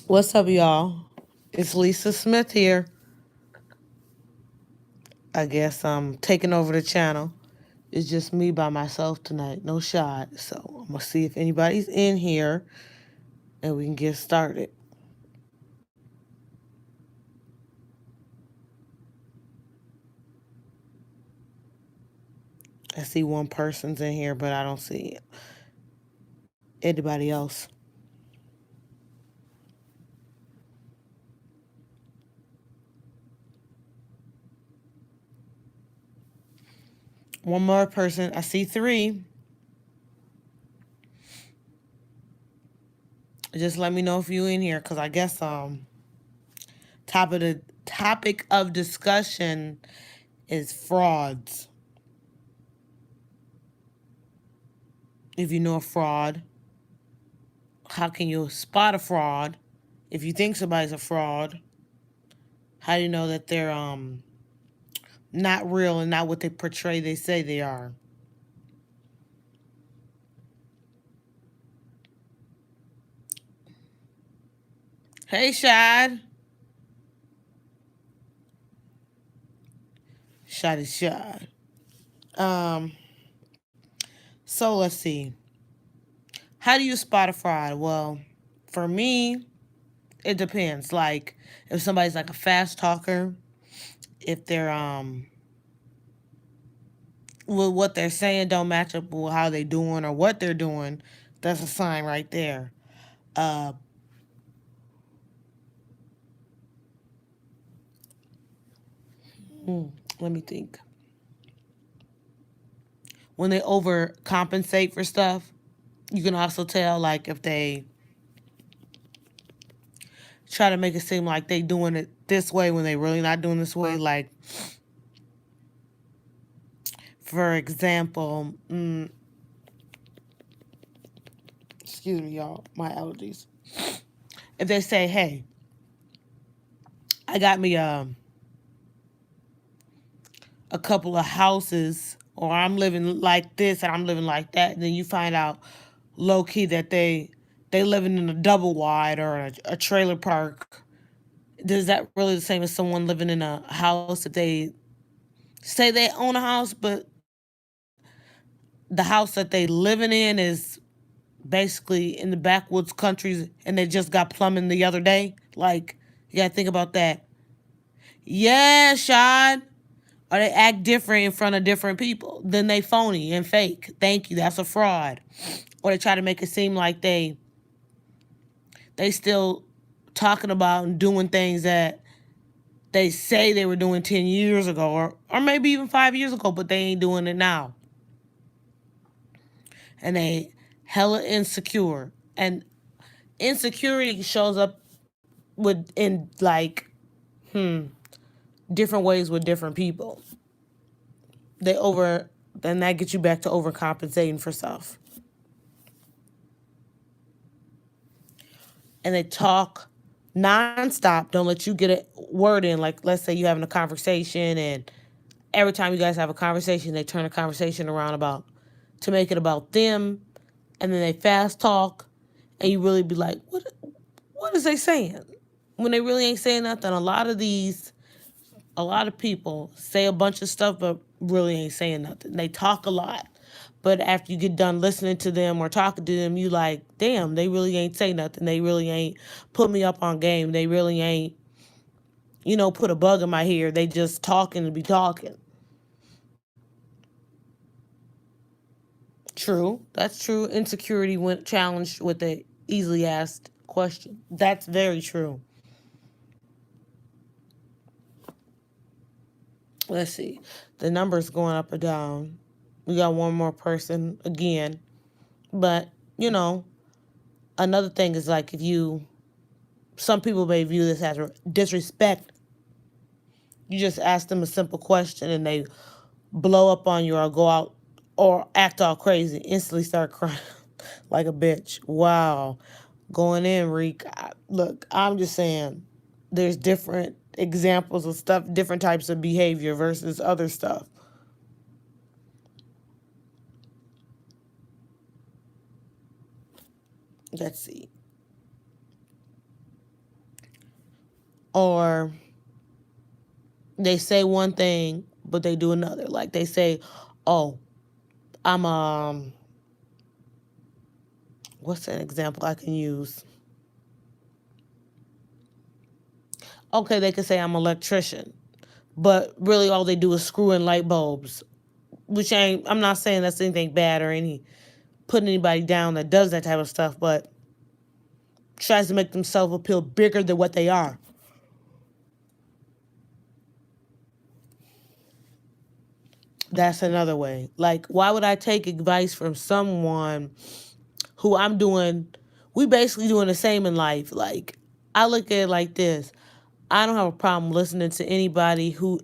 What's up, y'all? It's Lisa Smith here. I guess I'm taking over the channel. It's just me by myself tonight, no shot. So I'm gonna see if anybody's in here and we can get started. I see one person's in here, but I don't see anybody else. One more person. I see three. Just let me know if you in here, cause I guess topic of discussion is frauds. If you know a fraud, how can you spot a fraud? If you think somebody's a fraud, how do you know that they're not real and not what they portray they say they are? Hey, Shad. Shad is Shad. Um, so let's see. How do you spot a fraud? Well, for me, it depends. Like if somebody's like a fast talker, if they're with what they're saying don't match up with how they doing or what they're doing, that's a sign right there. Uh, Let me think. When they overcompensate for stuff, you can also tell like if they try to make it seem like they doing it this way when they really not doing this way. Like, for example, excuse me, y'all, my allergies. If they say, "Hey, I got me a couple of houses," or "I'm living like this and I'm living like that," and then you find out low key that they living in a double wide or a trailer park. Is that really the same as someone living in a house if they say they own a house, but the house that they living in is basically in the backwoods countries and they just got plumbing the other day? Like, you gotta think about that. Yeah, Shad. Or they act different in front of different people. Then they phony and fake. Thank you. That's a fraud. Or they try to make it seem like they still talking about and doing things that they say they were doing 10 years ago or maybe even 5 years ago, but they ain't doing it now. And they hella insecure. And insecurity shows up with in like different ways with different people. They over Then that gets you back to overcompensating for stuff. And they talk nonstop, don't let you get a word in. Like, let's say you're having a conversation, and every time you guys have a conversation, they turn the conversation around about to make it about them, and then they fast talk, and you really be like, what is they saying? When they really ain't saying nothing. A lot of people say a bunch of stuff, but really ain't saying nothing. They talk a lot. But after you get done listening to them or talking to them, you like, damn, they really ain't say nothing. They really ain't put me up on game. They really ain't, put a bug in my ear. They just talking to be talking. True. That's true. Insecurity went challenged with a easily asked question. That's very true. Let's see. The number's going up or down. We got one more person again. But, you know, another thing is like some people may view this as disrespect. You just ask them a simple question and they blow up on you or go out or act all crazy, instantly start crying like a bitch. Wow. Going in, Reek. Look, I'm just saying there's different examples of stuff, different types of behavior versus other stuff. Let's see. Or they say one thing, but they do another. Like they say, oh, I'm what's an example I can use? Okay, they could say I'm an electrician, but really all they do is screw in light bulbs, which ain't, I'm not saying that's anything bad or any putting anybody down that does that type of stuff, but tries to make themselves appear bigger than what they are. That's another way. Like, why would I take advice from someone who I'm doing, we basically doing the same in life? Like, I look at it like this. I don't have a problem listening to anybody who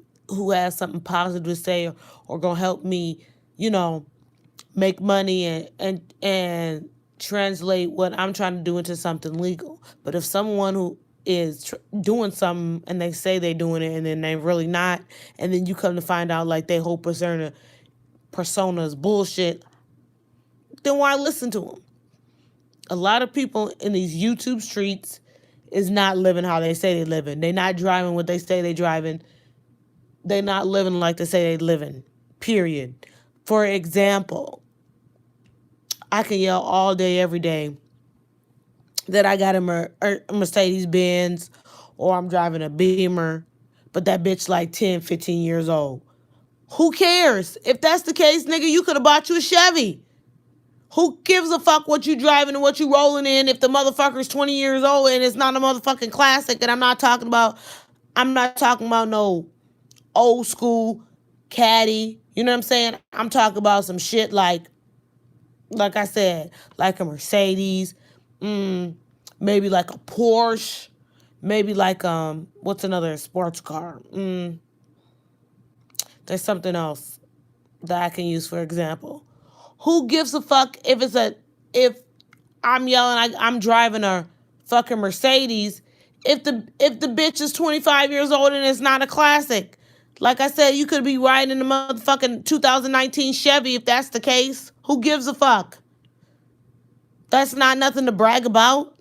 has something positive to say, or gonna help me, you know, make money and translate what I'm trying to do into something legal. But if someone who is doing something and they say they're doing it and then they're really not, and then you come to find out like their whole persona is bullshit, then why listen to them? A lot of people in these YouTube streets is not living how they say they living. They're not driving what they say they driving. They're not living like they say they living. Period. For example, I can yell all day, every day that I got a Mercedes Benz or I'm driving a Beamer, but that bitch like 10, 15 years old. Who cares? If that's the case, nigga, you could have bought you a Chevy. Who gives a fuck what you driving and what you rolling in if the motherfucker's 20 years old and it's not a motherfucking classic? And I'm not talking about no old school caddy. You know what I'm saying? I'm talking about some shit like I said, like a Mercedes, maybe like a Porsche, maybe like what's another sports car? There's something else that I can use for example. Who gives a fuck if I'm yelling I'm driving a fucking Mercedes if the bitch is 25 years old and it's not a classic? Like I said, you could be riding in the motherfucking 2019 Chevy if that's the case. Who gives a fuck? That's not nothing to brag about.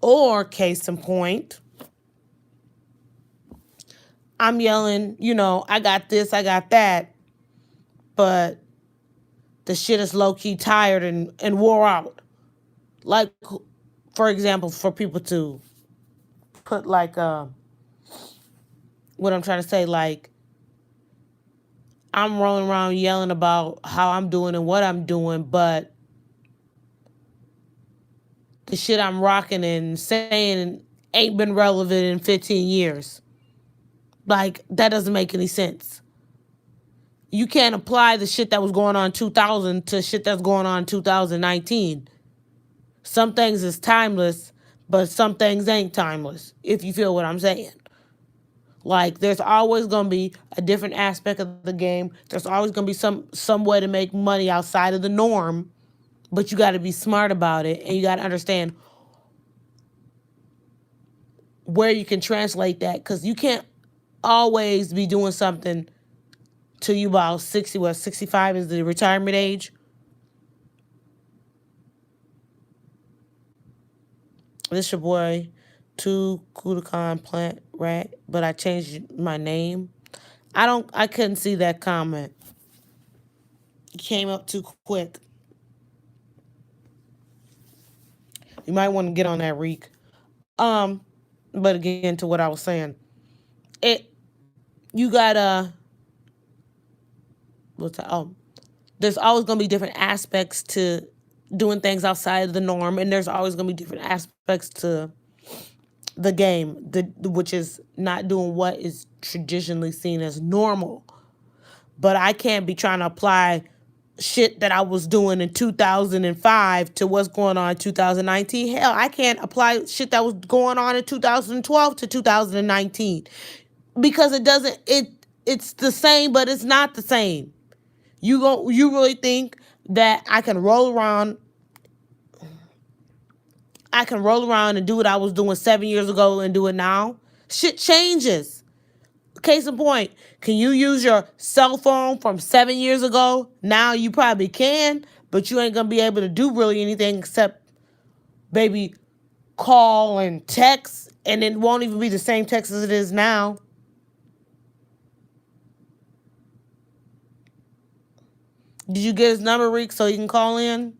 Or, case in point, I'm yelling, I got this, I got that, but the shit is low-key tired and wore out. Like, for example, for people to put like, what I'm trying to say, like, I'm rolling around yelling about how I'm doing and what I'm doing, but the shit I'm rocking and saying ain't been relevant in 15 years. Like, that doesn't make any sense. You can't apply the shit that was going on in 2000 to shit that's going on in 2019. Some things is timeless, but some things ain't timeless, if you feel what I'm saying. Like, there's always going to be a different aspect of the game. There's always going to be some way to make money outside of the norm, but you got to be smart about it, and you got to understand where you can translate that, because you can't always be doing something till you about 60, 65 is the retirement age. This your boy, 2 Kudakan Plant Rat, but I changed my name. I couldn't see that comment. It came up too quick. You might want to get on that, Reek. But again, to what I was saying, you gotta, there's always gonna be different aspects to doing things outside of the norm, and there's always gonna be different aspects to the game, which is not doing what is traditionally seen as normal. But I can't be trying to apply shit that I was doing in 2005 to what's going on in 2019. Hell, I can't apply shit that was going on in 2012 to 2019 because it's the same, but it's not the same. You really think that I can roll around and do what I was doing 7 years ago and do it now? Shit changes. Case in point, can you use your cell phone from 7 years ago? Now you probably can, but you ain't gonna be able to do really anything except maybe call and text, and it won't even be the same text as it is now. Did you get his number, Reek, so you can call in?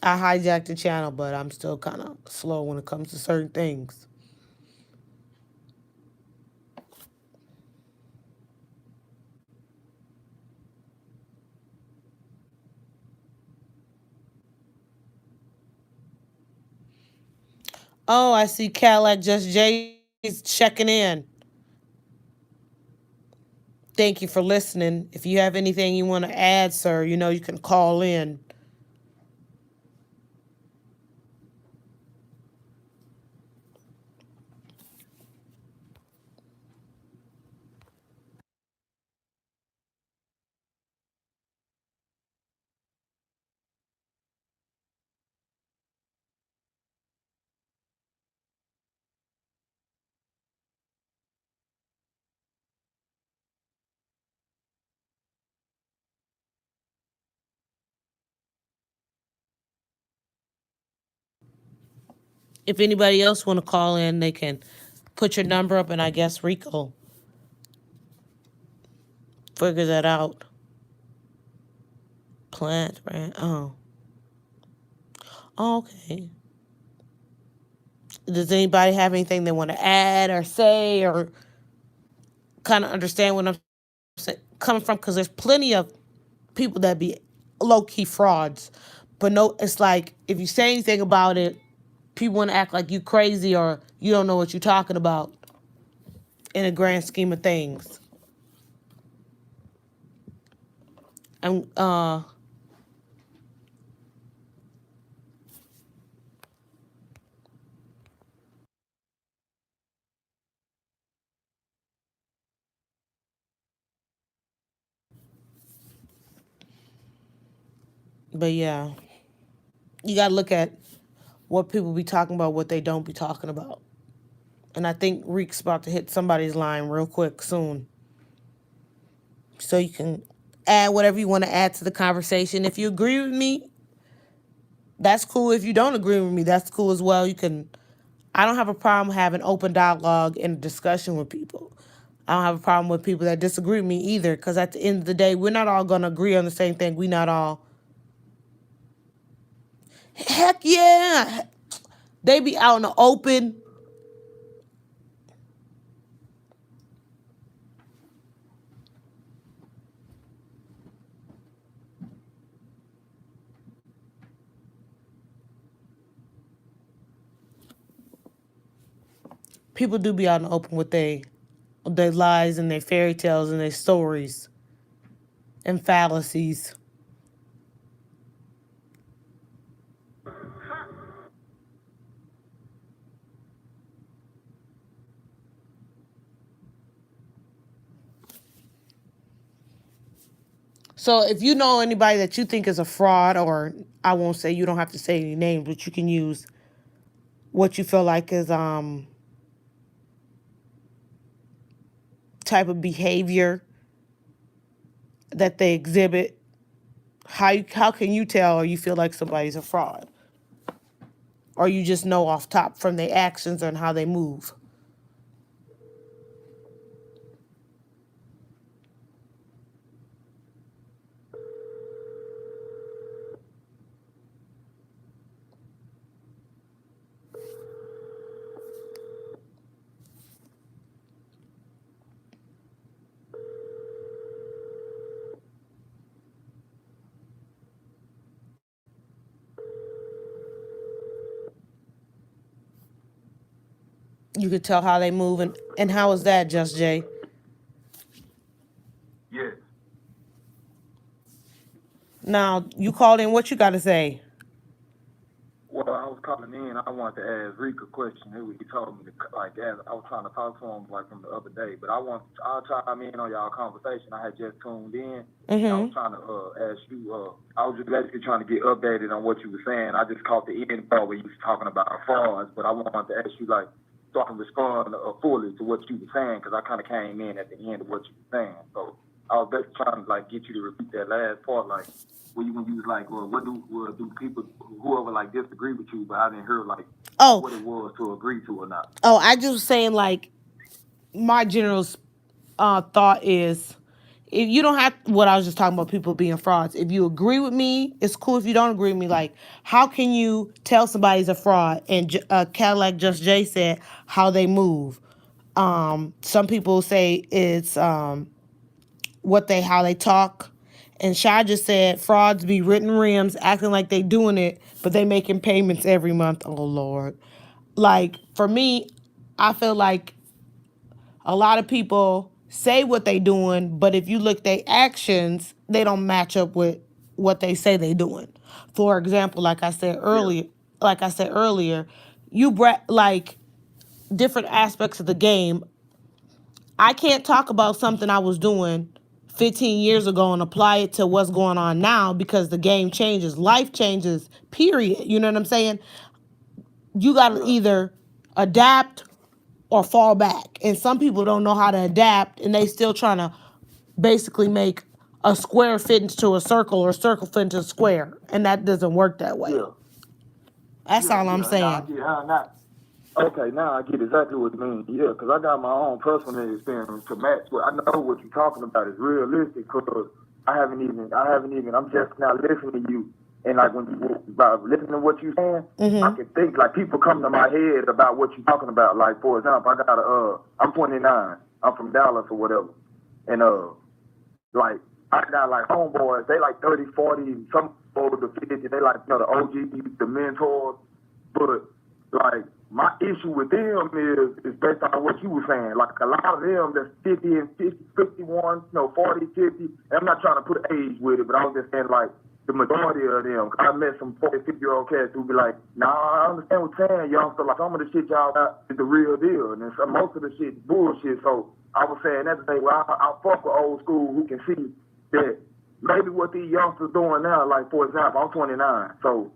I hijacked the channel, but I'm still kind of slow when it comes to certain things. Oh, I see Cadillac Just Jay's checking in. Thank you for listening. If you have anything you want to add, sir, you know you can call in. If anybody else want to call in, they can put your number up, and I guess Rico figure that out. Plant, right? Oh. Oh, okay. Does anybody have anything they want to add or say or kind of understand what I'm coming from? Because there's plenty of people that be low key frauds, but no, it's like if you say anything about it, people want to act like you crazy or you don't know what you're talking about in a grand scheme of things. And but yeah, you gotta look at what people be talking about, what they don't be talking about. And I think Reek's about to hit somebody's line real quick soon. So you can add whatever you want to add to the conversation. If you agree with me, that's cool. If you don't agree with me, that's cool as well. You can I don't have a problem having open dialogue and discussion with people. I don't have a problem with people that disagree with me either, because at the end of the day, we're not all gonna agree on the same thing. We not all. Heck yeah, they be out in the open. People do be out in the open with their lies and their fairy tales and their stories and fallacies. So if you know anybody that you think is a fraud, or I won't say, you don't have to say any names, but you can use what you feel like is type of behavior that they exhibit. How can you tell, or you feel like somebody's a fraud, or you just know off top from their actions and how they move? You could tell how they move, and how is that, Just Jay? Yes. Now you called in. What you got to say? Well, I was calling in. I wanted to ask Rick a question. He told me to like ask. I was trying to talk to him like from the other day, but I'll chime in on y'all conversation. I had just tuned in. I was Mm-hmm. trying to ask you. I was just basically trying to get updated on what you were saying. I just caught the end part where you was talking about frauds, but I wanted to ask you like so I can respond fully to what you were saying because I kind of came in at the end of what you were saying. So I was basically trying to like get you to repeat that last part, like when you was like, well, what do people whoever like disagree with you, but I didn't hear like Oh, what it was to agree to or not. I just was saying like my general thought is if you don't have what I was just talking about people being frauds. If you agree with me, it's cool. If you don't agree with me, like how can you tell somebody's a fraud? And Cadillac Just Jay said how they move. Some people say it's how they talk. And Shy just said frauds be written rims, acting like they doing it, but they making payments every month. Oh Lord. Like for me, I feel like a lot of people say what they doing, but if you look at their actions, they don't match up with what they say they doing. For example, Yeah, like I said earlier, like different aspects of the game. I can't talk about something I was doing 15 years ago and apply it to what's going on now because the game changes, life changes, period. You know what I'm saying? You got to yeah, either adapt or fall back. And some people don't know how to adapt and they still trying to basically make a square fit into a circle or a circle fit into a square. And that doesn't work that way. yeah, That's all I'm yeah. Now I saying. get how not. Okay, now I get exactly what you mean. Yeah, because I got my own personal experience to match. What I know what you're talking about is realistic. Because I'm just now listening to you, and like by listening to what you're saying, I Mm-hmm. can think like people come to my head about what you're talking about. Like for example, I'm 29. I'm from Dallas or whatever, and like I got like homeboys. They like 30, 40, some over the 50. They like the OGs, the mentors, but like my issue with them is based on what you were saying. Like a lot of them that's 50 and 50, 51, 40, 50. And I'm not trying to put age with it, but I was just saying like the majority of them. I met some 40, 50-year-old cats who be like, nah, I understand what you're saying, youngster. Like some of the shit y'all got is the real deal. And then most of the shit is bullshit. So I was saying that to say, well, I fuck with old school who can see that maybe what these youngsters doing now, like for example, I'm 29. So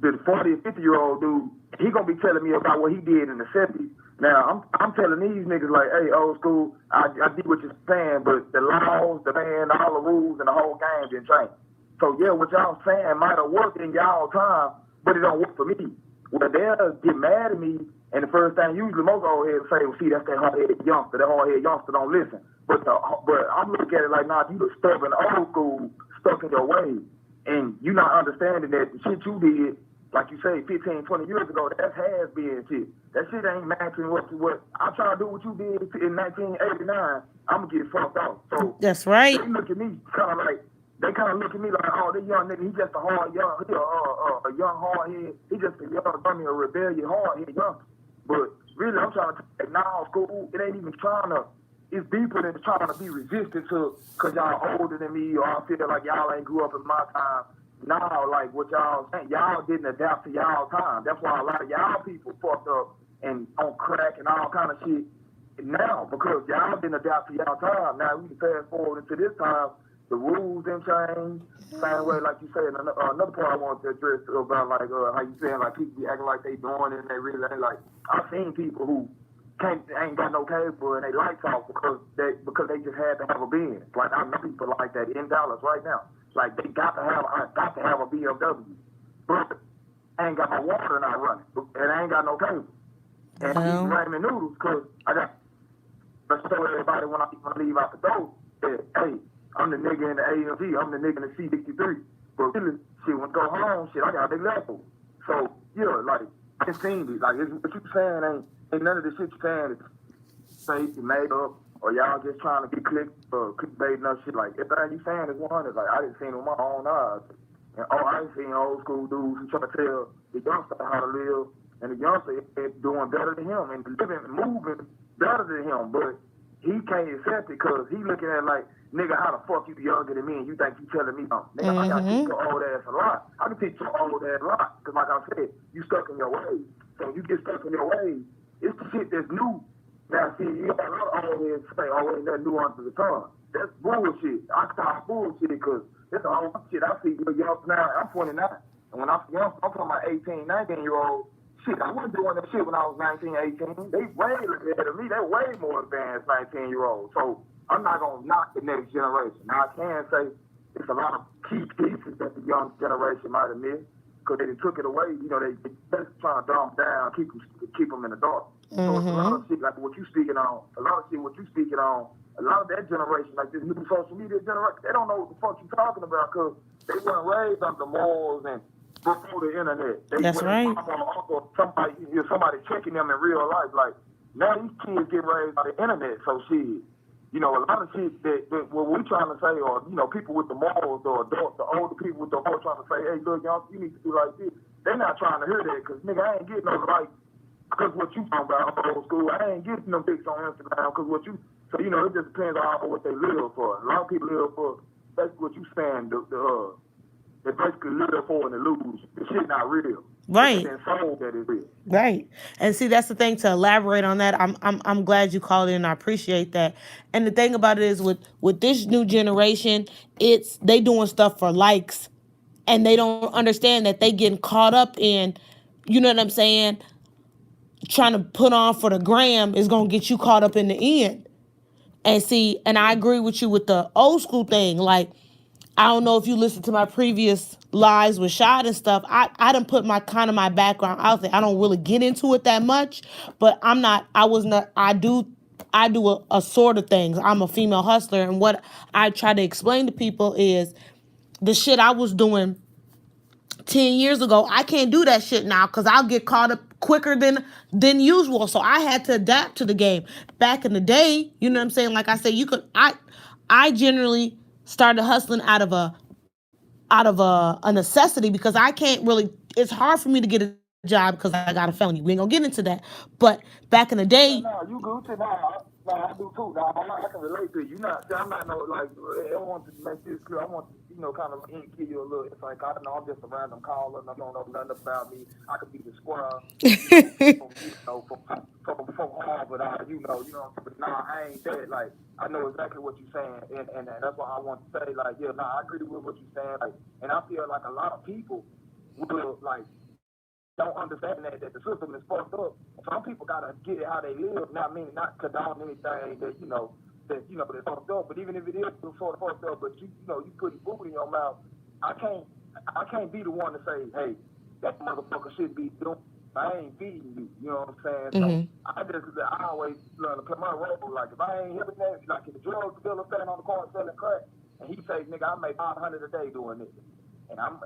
the 40 and 50-year-old dude, he gonna be telling me about what he did in the 70s. Now I'm telling these niggas like, hey, old school, I did what you're saying, but the laws, the man, all the rules, and the whole game didn't change. So yeah, what y'all saying might have worked in y'all time, but it don't work for me. Well, they'll get mad at me, and the first thing usually most old heads say, well, see, that's that hard-headed youngster. That hard-headed youngster don't listen. But I'm looking at it like, nah, you the stubborn old school, stuck in your ways, and you not understanding that the shit you did, like you say, 15, 20 years ago, that's has-been shit. That shit ain't matching what I'm trying to do what you did in 1989. I'm gonna get fucked up. So That's right. they look at me kind of like, they kind of look at me like, oh, this young nigga, he just a young hard head. He just a young dummy, a rebellious hard head young. But really, I'm trying to take now school. It ain't even trying to. It's deeper than trying to be resistant to, cause y'all older than me, or I feel like y'all ain't grew up in my time. Now, like what y'all saying, y'all didn't adapt to y'all time. That's why a lot of y'all people fucked up and on crack and all kind of shit now, because y'all didn't adapt to y'all time. Now we can fast forward into this time, the rules didn't change. Same way, like you said, another part I want to address about like how you saying like people be acting like they doing it and they really ain't. Like I've seen people who ain't got no cable and they lights off because they just had to have a Benz. Like I know people like that in Dallas right now. Like I got to have a BMW, but I ain't got my water not running, and I ain't got no cable. And I'm eating Well, ramen noodles because I got to show everybody when I leave out the door that, hey, I'm the nigga in the AMG, I'm the nigga in the C63. But really, shit, when I go home, shit, I got a big level. So, yeah, like, I can see it. Like, what you saying ain't none of the shit you saying is fake and made up, or y'all just trying to be clickbaiting us shit. Like, everything you saying is 100. Like, I didn't see it with my own eyes. And I ain't seen old school dudes who try to tell the youngster how to live, and the youngster is doing better than him and living and moving better than him. But he can't accept it because he looking at it like, nigga, how the fuck you be younger than me and you think you telling me something? Nigga, I gotta teach mm-hmm. your old ass a lot. I can teach your old ass a lot. Because like I said, you stuck in your ways. So when you get stuck in your ways, it's the shit that's new. Now, see, you got a lot of old heads say, oh, ain't nothing new under the sun. That's bullshit. I call bullshit because it's all shit I see good young now. I'm 29. And when I'm young, I'm talking about 18, 19-year-old. Shit, I wasn't doing that shit when I was 19, 18. They way ahead of me. They're way more advanced 19-year-olds. So I'm not gonna knock the next generation. Now I can say it's a lot of key pieces that the young generation might have missed because they took it away. You know, they just trying to dumb down, keep them in the dark. So it's a lot of shit like what you speaking on. A lot of shit what you speaking on. A lot of that generation, like this new social media generation, they don't know what the fuck you talking about because they weren't raised under morals and before the internet. They That's went right. on uncle, somebody checking them in real life. Like now these kids get raised by the internet, so shit. You know, a lot of shit that what we're trying to say, or you know, people with the morals, or adults, the older people with the morals trying to say, hey, look, y'all, you need to do like this. They're not trying to hear that because nigga, I ain't getting no like, because what you talking about old school, I ain't getting them pics on Instagram because what you. So you know, it just depends on what they live for. A lot of people live for that's what you saying. They basically live for and they lose. The shit not real. Right. It's been sold that it's real. Right. And see, that's the thing to elaborate on that. I'm glad you called in. I appreciate that. And the thing about it is with this new generation, it's they doing stuff for likes and they don't understand that they getting caught up in, you know what I'm saying, trying to put on for the gram is gonna get you caught up in the end. And see, and I agree with you with the old school thing. Like, I don't know if you listened to my previous lives with Shad and stuff. I done put my kind of my background out there. I don't really get into it that much, but I was not, I do a sort of things. I'm a female hustler. And what I try to explain to people is the shit I was doing 10 years ago, I can't do that shit now because I'll get caught up quicker than usual. So I had to adapt to the game. Back in the day, you know what I'm saying? Like I said, I generally started hustling out of a necessity because I can't really, it's hard for me to get a job because I got a felony. We ain't gonna get into that. But back in the day, No, you good to now. No, I do too. Now, I can relate to you. Not, I'm not no like. I want to make this clear. I want to, kind of give you a little. It's like I know I'm just a random caller. And I don't know nothing about me. I could be the squirrel, from Harvard. But nah, I ain't that. Like, I know exactly what you're saying, and that's why I want to say, like, yeah, nah, I agree with what you're saying. Like, and I feel like a lot of people will like don't understand that the system is fucked up. Some people gotta get it how they live. Not meaning not condone anything that's fucked up. But even if it is sort of fucked up, but you putting food in your mouth, I can't be the one to say, hey, that motherfucker should be doing. I ain't feeding you. You know what I'm saying? So I always learn to play my role. Like if I ain't hitting that, like if the drug dealer standing on the corner selling crack, and he say, nigga, I make 500 a day doing this, and I'm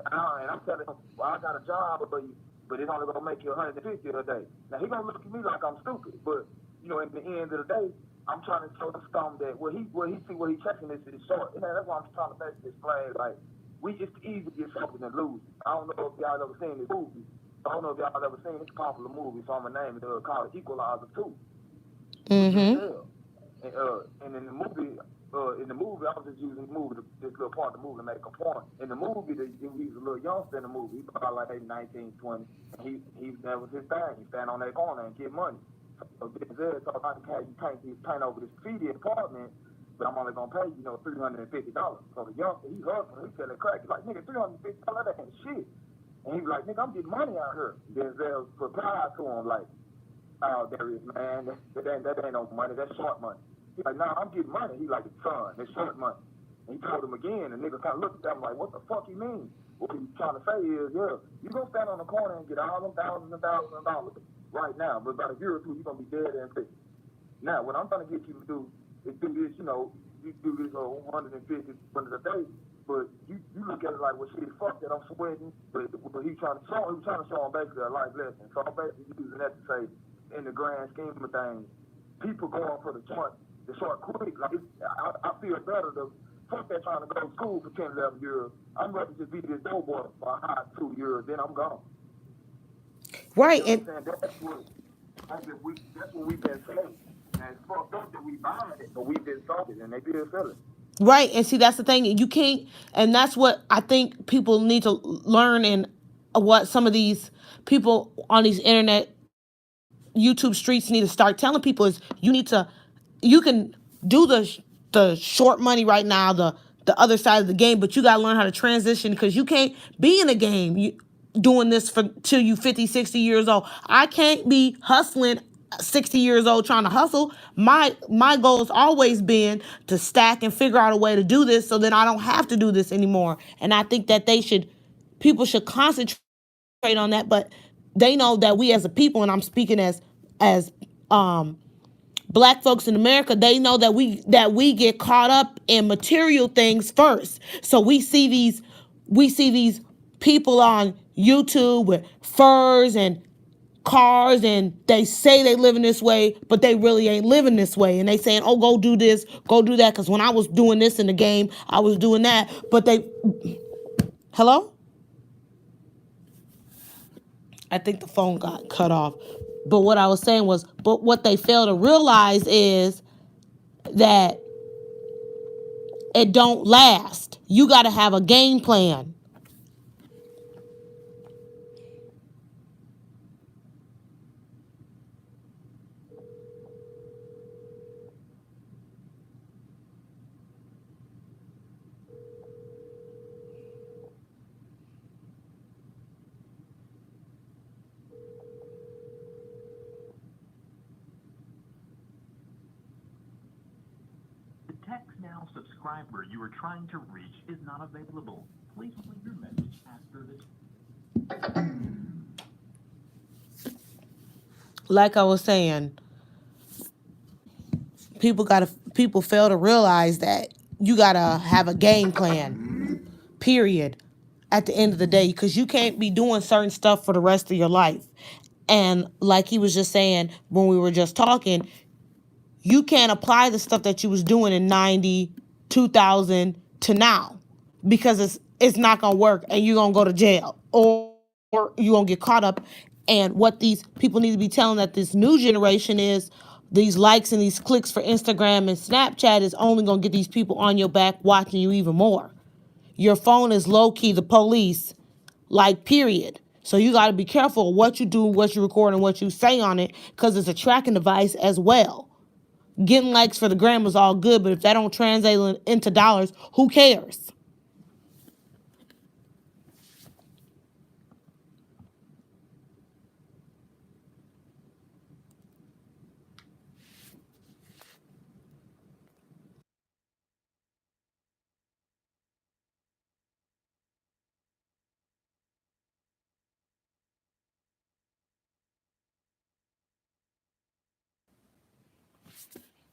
telling him, well, I got a job, but it's only gonna make you 150 a day. Now he gonna look at me like I'm stupid, but at the end of the day, I'm trying to show the storm that where he see where he checking this is short. That's why I'm trying to basically explain. Like it's easy to get something and lose. I don't know if y'all ever seen this movie. I don't know if y'all ever seen this popular movie, so I'm gonna name it called Equalizer 2. And in the movie, I was just using this little part of the movie to make a point. In the movie, he was a little youngster in the movie. He was about like maybe 19, 20. And that was his thing. He stand on that corner and get money. So Denzel told him, you paint over this feedy apartment, but I'm only gonna pay you $350. So the youngster, he hustling, he selling crack. He's like, nigga, $350, that ain't shit. And he was like, nigga, I'm getting money out here. Denzel replied to him like, oh, Darius, man, that ain't no money, that's short money. He's like, nah, I'm getting money. He's like, son, that's short money. And he told him again, and nigga kind of looked at him like, what the fuck you mean? What he's trying to say is, yeah, you gonna stand on the corner and get all them thousands and thousands of dollars right now, but about a year or two, you're gonna be dead and sick. Now, what I'm trying to get you to do is do this, you do this 150 a day, but you look at it like, well, shit, fuck that, I'm sweating. But he was trying to show him basically a life lesson. So I'm basically using that to say, in the grand scheme of things, people going for the short quick. Like I feel better to fuck that trying to go to school for 10, 11 years. I'm ready to just be this doughboy for a hot 2 years, then I'm gone. right, You know what I'm saying? That's what we've been saying. And it's fucked up that we buying it, but we've been sold it, and they still sell it. right. And see, that's the thing. You can't, and that's what I think people need to learn, and what some of these people on these internet YouTube streets need to start telling people is you can do the short money right now, the other side of the game, but you got to learn how to transition because you can't be in a game doing this for till you 50, 60 years old. I can't be hustling 60 years old trying to hustle. My goal has always been to stack and figure out a way to do this so then I don't have to do this anymore. And I think that people should concentrate on that, but they know that we as a people, and I'm speaking as um black folks in America, they know that we get caught up in material things first. So we see these people on YouTube with furs and cars, and they say they living this way, but they really ain't living this way. And they saying, oh, go do this, go do that, because when I was doing this in the game, I was doing that. But hello? I think the phone got cut off. But what I was saying was, but what they fail to realize is that it don't last. You got to have a game plan. The text now subscriber you are trying to reach is not available. Please leave your message after the Like I was saying, people fail to realize that you got to have a game plan. Period. At the end of the day, because you can't be doing certain stuff for the rest of your life. And like he was just saying when we were just talking, you can't apply the stuff that you was doing in 90, 2000 to now, because it's not gonna work, and you're gonna go to jail, or you're gonna get caught up. And what these people need to be telling that this new generation is, these likes and these clicks for Instagram and Snapchat is only gonna get these people on your back watching you even more. Your phone is low-key the police, like, period. So you got to be careful of what you do, what you record, and what you say on it, because it's a tracking device as well. Getting likes for the gram is all good, but if that don't translate into dollars, who cares?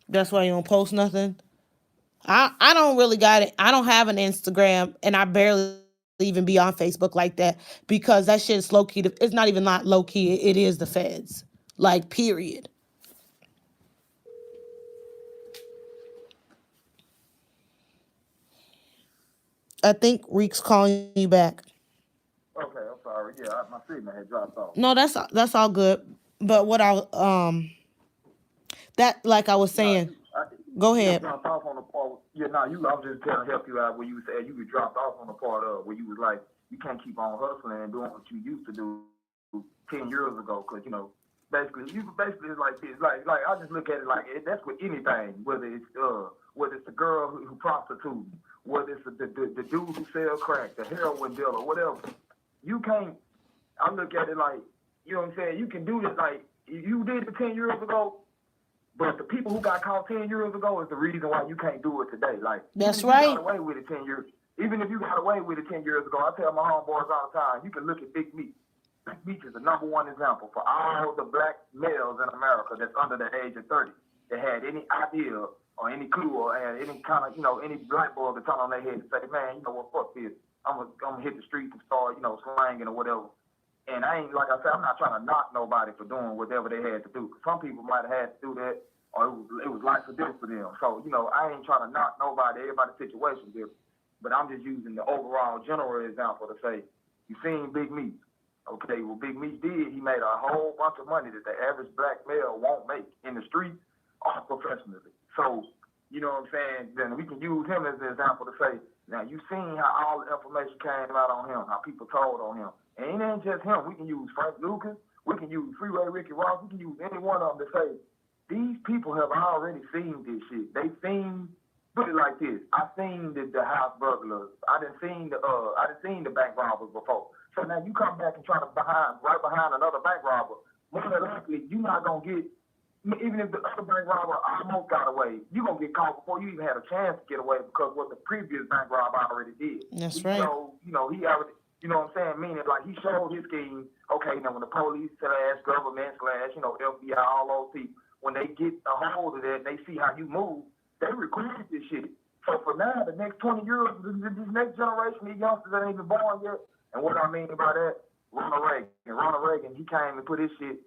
That's why you don't post nothing. I don't really got it. I don't have an Instagram, and I barely even be on Facebook like that, because that shit is low key. It's not even not low key. It is the feds. Like, period. I think Reek's calling you back. Okay, I'm sorry. Yeah, my signal had dropped off. No, that's all good. But what that, like I was No, saying, I, go you ahead. dropped off on the part. Yeah, no, I'm just trying to help you out where you said you dropped off on the part of where you was like, you can't keep on hustling and doing what you used to do 10 years ago, because basically it's like this. Like I just look at it like that's with anything, whether it's the girl who prostitutes, whether it's the dude who sell crack, the heroin dealer, whatever. You can't. I look at it like, you know what I'm saying. You can do this like you did it 10 years ago. But the people who got caught 10 years ago is the reason why you can't do it today. Like, That's even if you right. got away with it 10 years, even if you got away with it 10 years ago, I tell my homeboys all the time, you can look at Big Meat. Big Meat is the number one example for all the black males in America that's under the age of 30 that had any idea or any clue or had any kind of, any black boy that turn on their head and say, man, you know what, fuck this. I'm gonna hit the streets and start, slanging or whatever. And I ain't, like I said, I'm not trying to knock nobody for doing whatever they had to do. Some people might have had to do that, or it was life or death for them. So, I ain't trying to knock nobody. Everybody's situation different. But I'm just using the overall general example to say, you seen Big Meat. Okay, well, Big Meat did. He made a whole bunch of money that the average black male won't make in the street or professionally. So, you know what I'm saying? Then we can use him as an example to say, now, you seen how all the information came out on him, how people told on him. And it ain't just him. We can use Frank Lucas. We can use Freeway Ricky Ross. We can use any one of them to say, these people have already seen this shit. They seen, put it like this, I seen the house burglars. I done seen the bank robbers before. So now you come back and try to right behind another bank robber. More than likely, you're not gonna get even if the other bank robber almost got away, you gonna get caught before you even had a chance to get away because what the previous bank robber already did. That's He right. showed, he already, you know what I'm saying? Meaning, like, he showed his scheme. Okay, now when the police slash government slash, FBI, all those people, when they get a hold of that and they see how you move, they recorded this shit. So for now, the next 20 years, this next generation, these youngsters that ain't even born yet, and what I mean by that, Ronald Reagan, he came and put his shit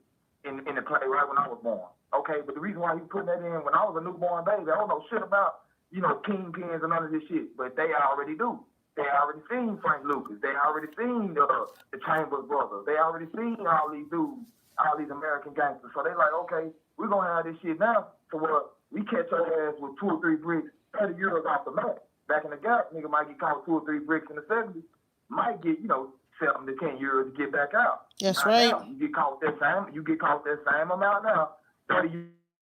in the play right when I was born. Okay, but the reason why he put that in when I was a newborn baby, I don't know shit about, kingpins and none of this shit, but they already do. They already seen Frank Lucas. They already seen the Chambers brothers. They already seen all these dudes, all these American gangsters. So they like, okay, we're going to have this shit now. So we catch our ass with 2 or 3 bricks 30 years off the map. Back in the gap, nigga might get caught with 2 or 3 bricks in the 70s. Might get, 7 to 10 years to get back out. That's Not right. now. You get caught that same amount now, 30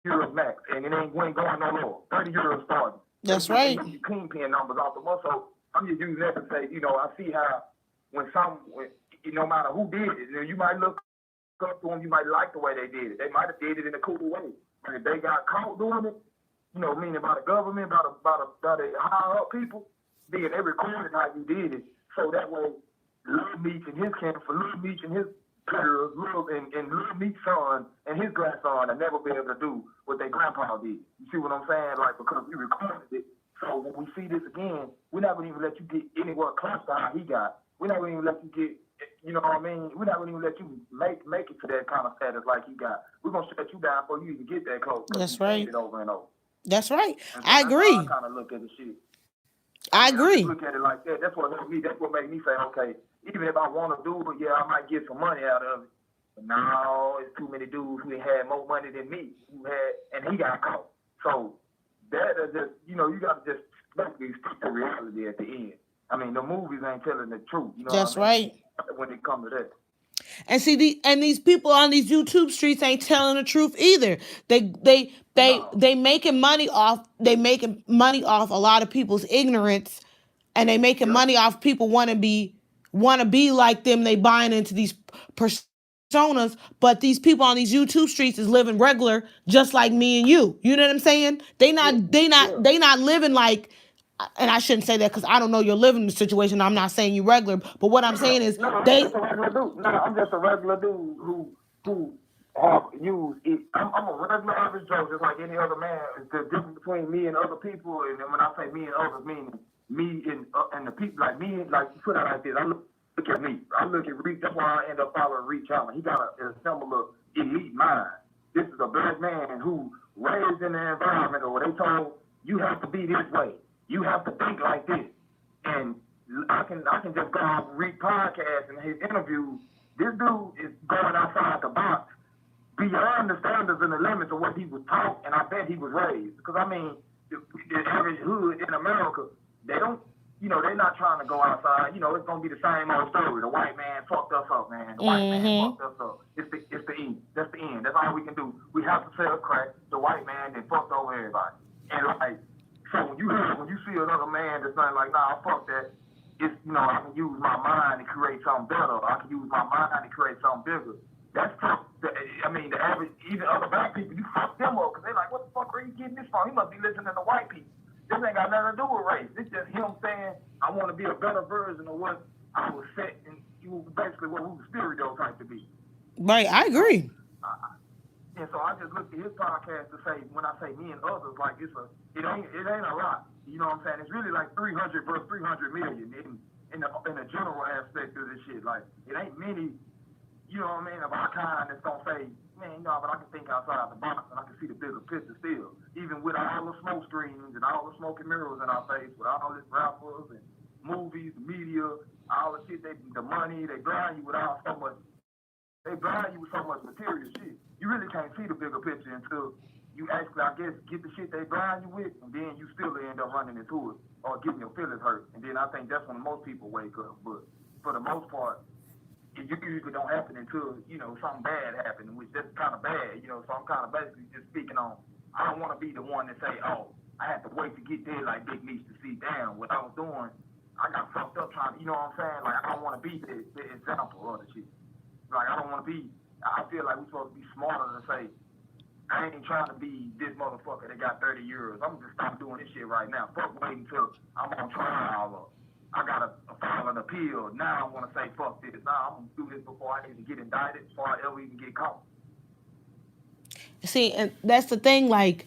years max, and we ain't going no more. 30 years starting. That's right. You kingpin numbers off the muscle. I'm just using that to say, I see how when no matter who did it, you might look up to them, you might like the way they did it. They might have did it in a cool way. But if they got caught doing it, meaning by the government, by the higher up people, then they recorded how you did it. So that way, Lil Meech and his camp, for Lil Meech and his peers, and Lil Meech's son and his grandson will never be able to do what their grandpa did. You see what I'm saying? Like, because we recorded it. So when we see this again, we're not going to even let you get anywhere close to how he got. We're not going to even let you get, you know what I mean? We're not going to even let you make it to that kind of status like he got. We're going to shut you down before you even get that close. That's right. It over and over. That's right. And so I that's agree. how I kind of look at the shit. I I agree. just look at it like that. That's what made me say, okay, even if I want to do it, yeah, I might get some money out of it. But no, it's too many dudes who had more money than me, and he got caught. So that is just, you got to just basically stick to reality at the end. I mean, the movies ain't telling the truth. That's right. When it comes to that. And see, these people on these YouTube streets ain't telling the truth either. They making money off. They making money off a lot of people's ignorance, and they making money off people want to be like them. They buying into these personas, but these people on these YouTube streets is living regular, just like me and you. You know what I'm saying? They not living like. And I shouldn't say that because I don't know your living situation. I'm not saying you regular, but what I'm saying is I'm they. just a regular dude. No, I'm just a regular dude who have used it. I'm a regular average Joe, just like any other man. The difference between me and other people, and when I say me and others, meaning me and the people like me, like you put it like this. I look at me. I look at Reach. That's why I end up following Reach Allen. He got a similar elite mind. This is a black man who raised in an environment where they told you have to be this way. You have to think like this. And I can just go on and read podcasts and his interviews. This dude is going outside the box beyond the standards and the limits of what he was taught, and I bet he was raised. Because I mean, the average hood in America, they don't, they're not trying to go outside. It's gonna be the same old story. The white man fucked us up, man. The white man fucked us up. It's the end. That's the end. That's all we can do. We have to sell crack. The white man then fucked over everybody. And like, so when you see another man that's not like, nah, fuck that. It's, I can use my mind to create something better. I can use my mind to create something bigger. That's tough. The average, even other black people, you fuck them up because they're like, what the fuck are you getting this from? He must be listening to white people. This ain't got nothing to do with race. It's just him saying, I want to be a better version of what I was set and basically what we were stereotyped to be. Right, I agree. And so I just looked at his podcast to say, when I say me and others, like it ain't a lot. You know what I'm saying? It's really like 300 versus 300 million in the general aspect of this shit. Like, it ain't many, you know what I mean, of our kind that's gonna say, man, but I can think outside the box and I can see the bigger picture still. Even with all the smoke screens and all the smoke and mirrors in our face, with all this rappers and movies, media, all the shit, the money, they blind you with so much. They blind you with so much material shit. You really can't see the bigger picture until you actually, I guess, get the shit they blind you with, and then you still end up running into it or getting your feelings hurt. And then I think that's when most people wake up. But for the most part, it usually don't happen until, something bad happens, which that's kind of bad, So I'm kind of basically just speaking on, I don't want to be the one to say, oh, I had to wait to get there like Big Meech to see down. What I was doing, I got fucked up trying to, you know what I'm saying? Like, I don't want to be the example of the shit. Like, I don't want to be, I feel like we're supposed to be smarter than say, I ain't trying to be this motherfucker that got 30 years. I'm just stop doing this shit right now. Fuck waiting till I'm on trial. I got to file an appeal. Now I want to say fuck this. Now I'm going to do this before I even get indicted, before I ever even get caught. See, and that's the thing. Like,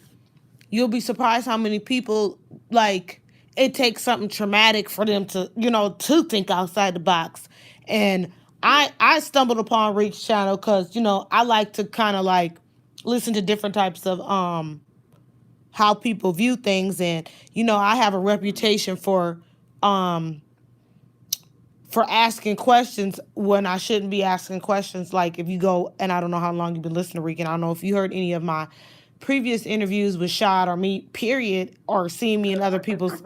you'll be surprised how many people, like, it takes something traumatic for them to, to think outside the box. And Yeah. I stumbled upon Reek's channel because, I like to kind of like listen to different types of how people view things. And, I have a reputation um for asking questions when I shouldn't be asking questions. Like, if you go, and I don't know how long you've been listening to Reek, and I don't know if you heard any of my previous interviews with Shad or me, period, or seeing me in other people's.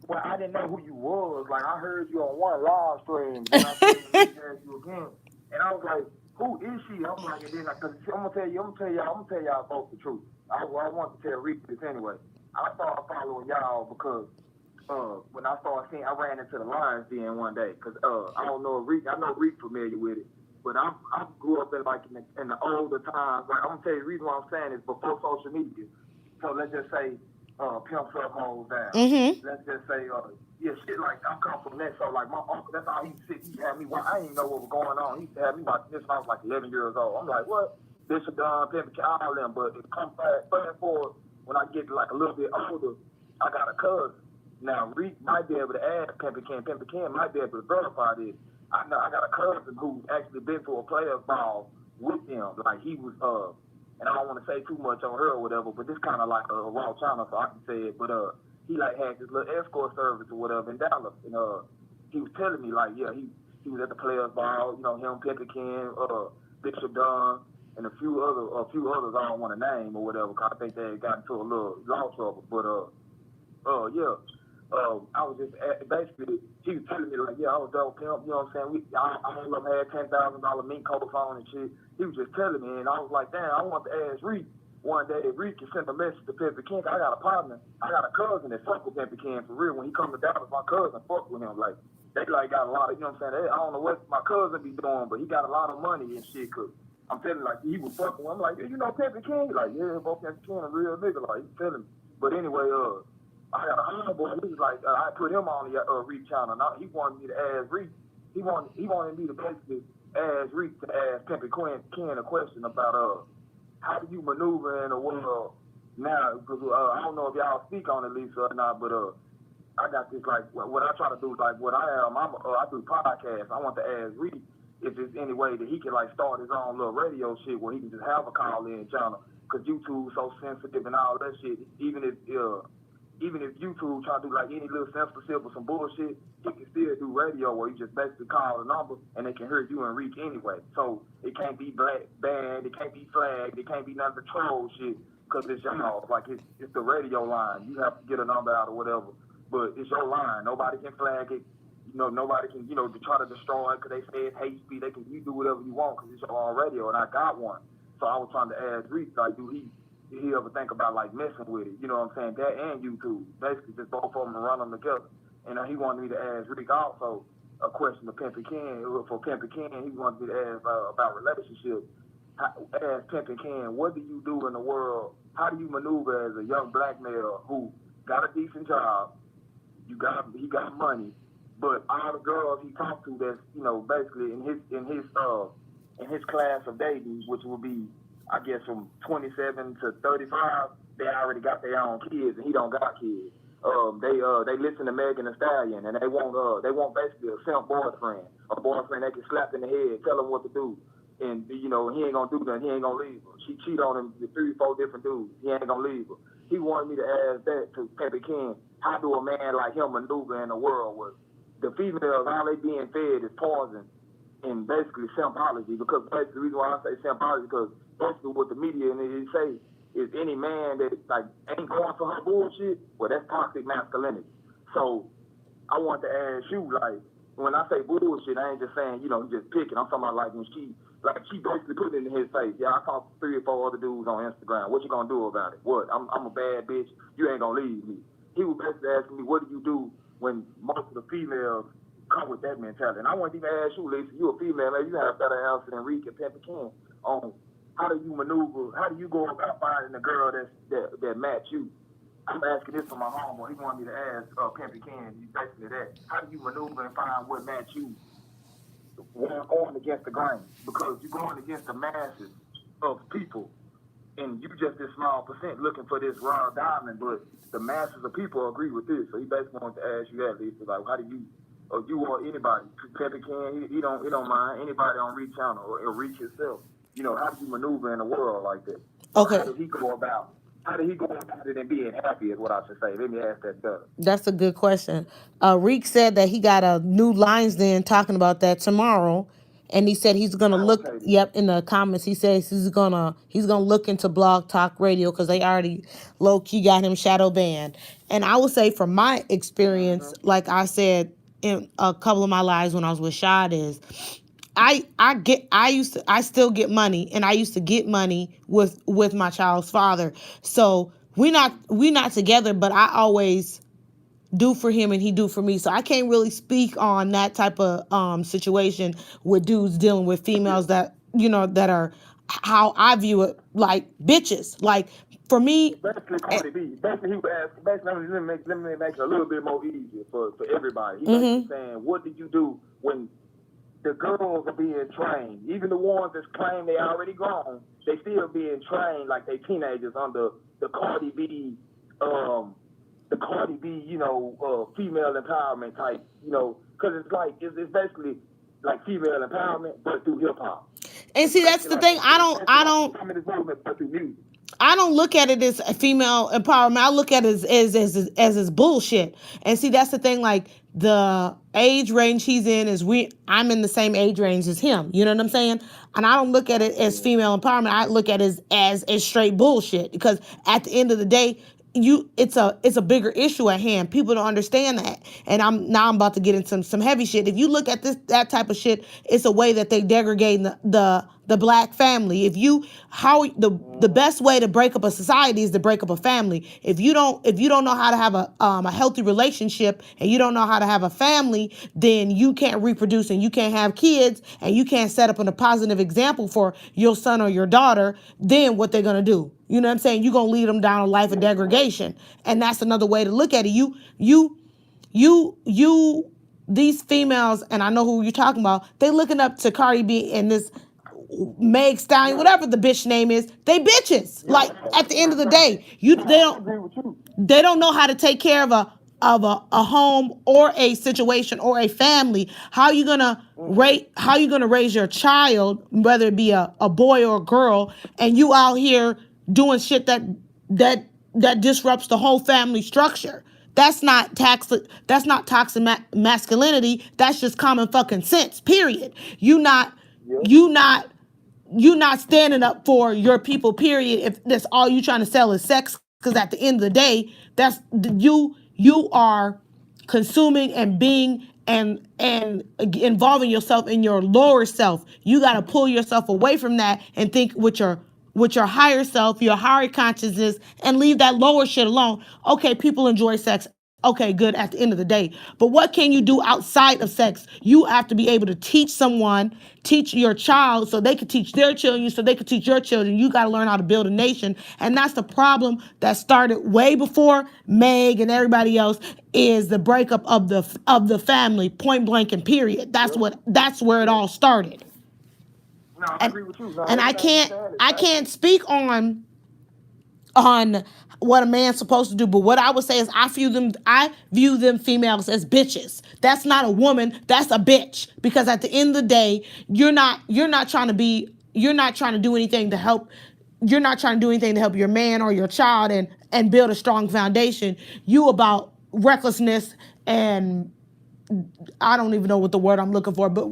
Well, I didn't know who you was. Like, I heard you on one live stream, then I seen Reek ask you again, and I was like, "Who is she?" I'm like, and then because I'm gonna tell y'all both the truth. I want to tell Reek this anyway. I started following y'all because when I started seeing, I ran into the Lions Den one day because I don't know if Reek, I know Reek familiar with it, but I grew up in like in the older times. Like, I'm gonna tell you the reason why I'm saying is before social media. So let's just say pimpsupho'sdown. Mm-hmm. Let's just say yeah, shit like I come from that. So like my uncle, that's how he sit. He had me. I didn't know what was going on. He had me watching this when I was like 11 years old. I'm like, what? Bishop Don, Pimpin', all them. But it comes fast forward when I get like a little bit older. I got a cousin. Now, Reek might be able to add Pimpin' Ken might be able to verify this. I know I got a cousin who actually been to a player's ball with him. Like, he was, and I don't want to say too much on her or whatever, but this kind of like a raw channel, so I can say it. But he like had this little escort service or whatever in Dallas, and he was telling me like, yeah, he was at the players' ball, him, Pimpin' Ken, Bishop Dunn, and a few others I don't want to name or whatever, cause I think they got into a little law trouble. But yeah. I was just basically, he was telling me like, yeah, I was dope pimp, you know what I'm saying? I ended up had $10,000 mink coat on and shit. He was just telling me, and I was like, damn, I want to ask Reek one day if Reek can send a message to Pimpin' Ken. I got a partner, I got a cousin that fuck with Pimpin' Ken for real. When he come to Dallas, my cousin fuck with him. Like, they like got a lot of, you know what I'm saying? I don't know what my cousin be doing, but he got a lot of money and shit, cause I'm telling like, he was fucking with him. I'm like, yeah, you know Pimpin' Ken? He like, yeah, both Pimpin' Ken a real nigga. Like, he's telling me. But anyway, I got a homeboy. He was like, I put him on the Reek channel. Now he wanted me to ask Reek. He wanted me to basically ask Reek to ask Pimpin' Ken a question about how do you maneuver in a world now? Because I don't know if y'all speak on it, Lisa, or not, but I got this like what I try to do, like what I am. I do podcasts. I want to ask Reek if there's any way that he can like start his own little radio shit where he can just have a call-in channel. Because YouTube's so sensitive and all that shit. Even if YouTube try to do like any little censorship or some bullshit, he can still do radio where you just basically call the number and they can hear you and Reek anyway. So it can't be banned, it can't be flagged, it can't be none of the troll shit because it's y'all. Like it's the radio line. You have to get a number out or whatever, but it's your line. Nobody can flag it. Nobody can try to destroy it because they say it's hate speech. You do whatever you want because it's your own radio, and I got one. So I was trying to ask Reek, like, do he ever think about like messing with it? You know what I'm saying? That and YouTube, basically just both of them and run them together. And he wanted me to ask Reek also a question to Pimpin' Ken. For Pimpin' Ken, he wanted me to ask about relationships. Ask Pimpin' Ken, what do you do in the world? How do you maneuver as a young black male who got a decent job? He got money, but all the girls he talked to that's basically in his class of dating, which will be, I guess, from 27 to 35, they already got their own kids, and he don't got kids. They listen to Megan Thee Stallion, and they want basically a simp boyfriend, a boyfriend they can slap in the head, tell him what to do, and he ain't gonna do nothing. He ain't gonna leave her. She cheat on him with 3-4 different dudes. He ain't gonna leave her. He wanted me to ask that to Pimpin' Ken. How do a man like him maneuver in a world where the females, all they being fed is poison and basically symbology? Because basically the reason why I say symbology, because basically what the media and they say is any man that like ain't going for her bullshit, well, that's toxic masculinity. So I want to ask you, like, when I say bullshit, I ain't just saying, just picking. I'm talking about like when she basically put it in his face. Yeah, I talked to 3 or 4 other dudes on Instagram. What you gonna do about it? What? I'm a bad bitch. You ain't gonna leave me. He was basically asking me, what do you do when most of the females come with that mentality? And I want to even ask you, Lisa, you a female, man, you have a better answer than Reek and Pimpin' Ken on how do you maneuver? How do you go about finding a girl that match you? I'm asking this for my homeboy. He wanted me to ask Pimpy Ken. He's basically that. How do you maneuver and find what match you when going against the grain? Because you're going against the masses of people, and you just this small percent looking for this raw diamond, but the masses of people agree with this. So he basically wanted to ask you that, Lisa. Like, how do you, or you or anybody, Pimpy Ken, he don't mind anybody on Reach Channel or Reach himself. You know, how do you maneuver in a world like that? Or Okay. how did he go about? How did he go about it and being happy is what I should say. Let me ask that better. That's a good question. Reek said that he got a new lines then talking about that tomorrow. And he said he's gonna Oh, look. okay then. Yep, in the comments he says he's gonna look into Blog Talk Radio because they already low key got him shadow banned. And I would say from my experience, like I said in a couple of my lives when I was with Shad, is I still get money, and I used to get money with my child's father. So we not together, but I always do for him and he do for me. So I can't really speak on that type of situation with dudes dealing with females that that are how I view it, like bitches. Like for me, Basically, Cardi B. Basically, he was asking. Basically, let me make it a little bit more easier for everybody. He basically saying, what do you do when the girls are being trained? Even the ones that claim they already grown, they still being trained like they teenagers under the Cardi B, female empowerment type. Because it's like it's basically like female empowerment, but through hip hop. and It's see that's basically the like thing. I don't it's I like don't feminist movement, but through music. I don't look at it as a female empowerment. I look at it as bullshit. And see, that's the thing. Like the age range he's in I'm in the same age range as him. You know what I'm saying? And I don't look at it as female empowerment. I look at it as straight bullshit because at the end of the day, it's a bigger issue at hand. People don't understand that. And I'm about to get into some heavy shit. If you look at that type of shit, it's a way that they degrade the black family. The best way to break up a society is to break up a family. If you don't know how to have a healthy relationship and you don't know how to have a family, then you can't reproduce and you can't have kids and you can't set up a positive example for your son or your daughter. Then what they're gonna do? You know what I'm saying? You're gonna lead them down a life of degradation, and that's another way to look at it. You these females, and I know who you're talking about. They looking up to Cardi B and this Meg Stallion, whatever the bitch name is. They bitches. Like at the end of the day, I agree with you. they don't know how to take care of a home or a situation or a family. How you gonna raise your child, whether it be a boy or a girl, and you out here doing shit that disrupts the whole family structure. That's not toxic masculinity. That's just common fucking sense. Period. You not Yep. you not you not standing up for your people, period, if that's all you trying to sell is sex. Because at the end of the day, that's you are consuming and being and involving yourself in your lower self. You got to pull yourself away from that and think with your higher self, your higher consciousness, and leave that lower shit alone. Okay, people enjoy sex. Okay, good at the end of the day. But what can you do outside of sex? You have to be able to teach your child so they can teach their children, so they can teach your children. You got to learn how to build a nation. And that's the problem that started way before Meg and everybody else, is the breakup of the family, point blank and period. That's Yep. where it Yep. all started. No, I And agree with you. No, and I everything you can't said is I factual. can't speak on what a man's supposed to do. But what I would say is I view them females as bitches. That's not a woman, that's a bitch. Because at the end of the day, you're not trying to do anything to help. You're not trying to do anything to help your man or your child and build a strong foundation. You about recklessness and I don't even know what the word I'm looking for, but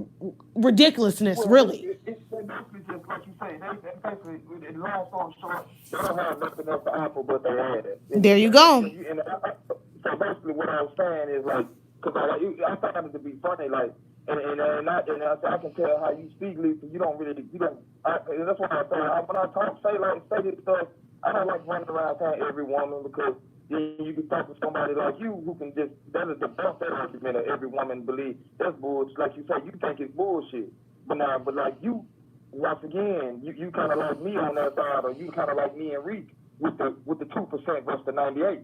ridiculousness, Well, really. it's basically just like you say. They basically, in long story short, they don't have nothing else to offer but their ass. There you go. So basically, what I was saying is like, because I found it to be funny, like, I can tell how you speak, Lisa. You don't really, you don't. That's why I say when I say this stuff, I don't like running around saying every woman because then you can talk to somebody like you who can just debunk that argument of every woman believe that's bullshit. Like you say, you think it's bullshit, but like you once again, you kind of like me on that side, or you kind of like me and Reek with the 2% versus the 98.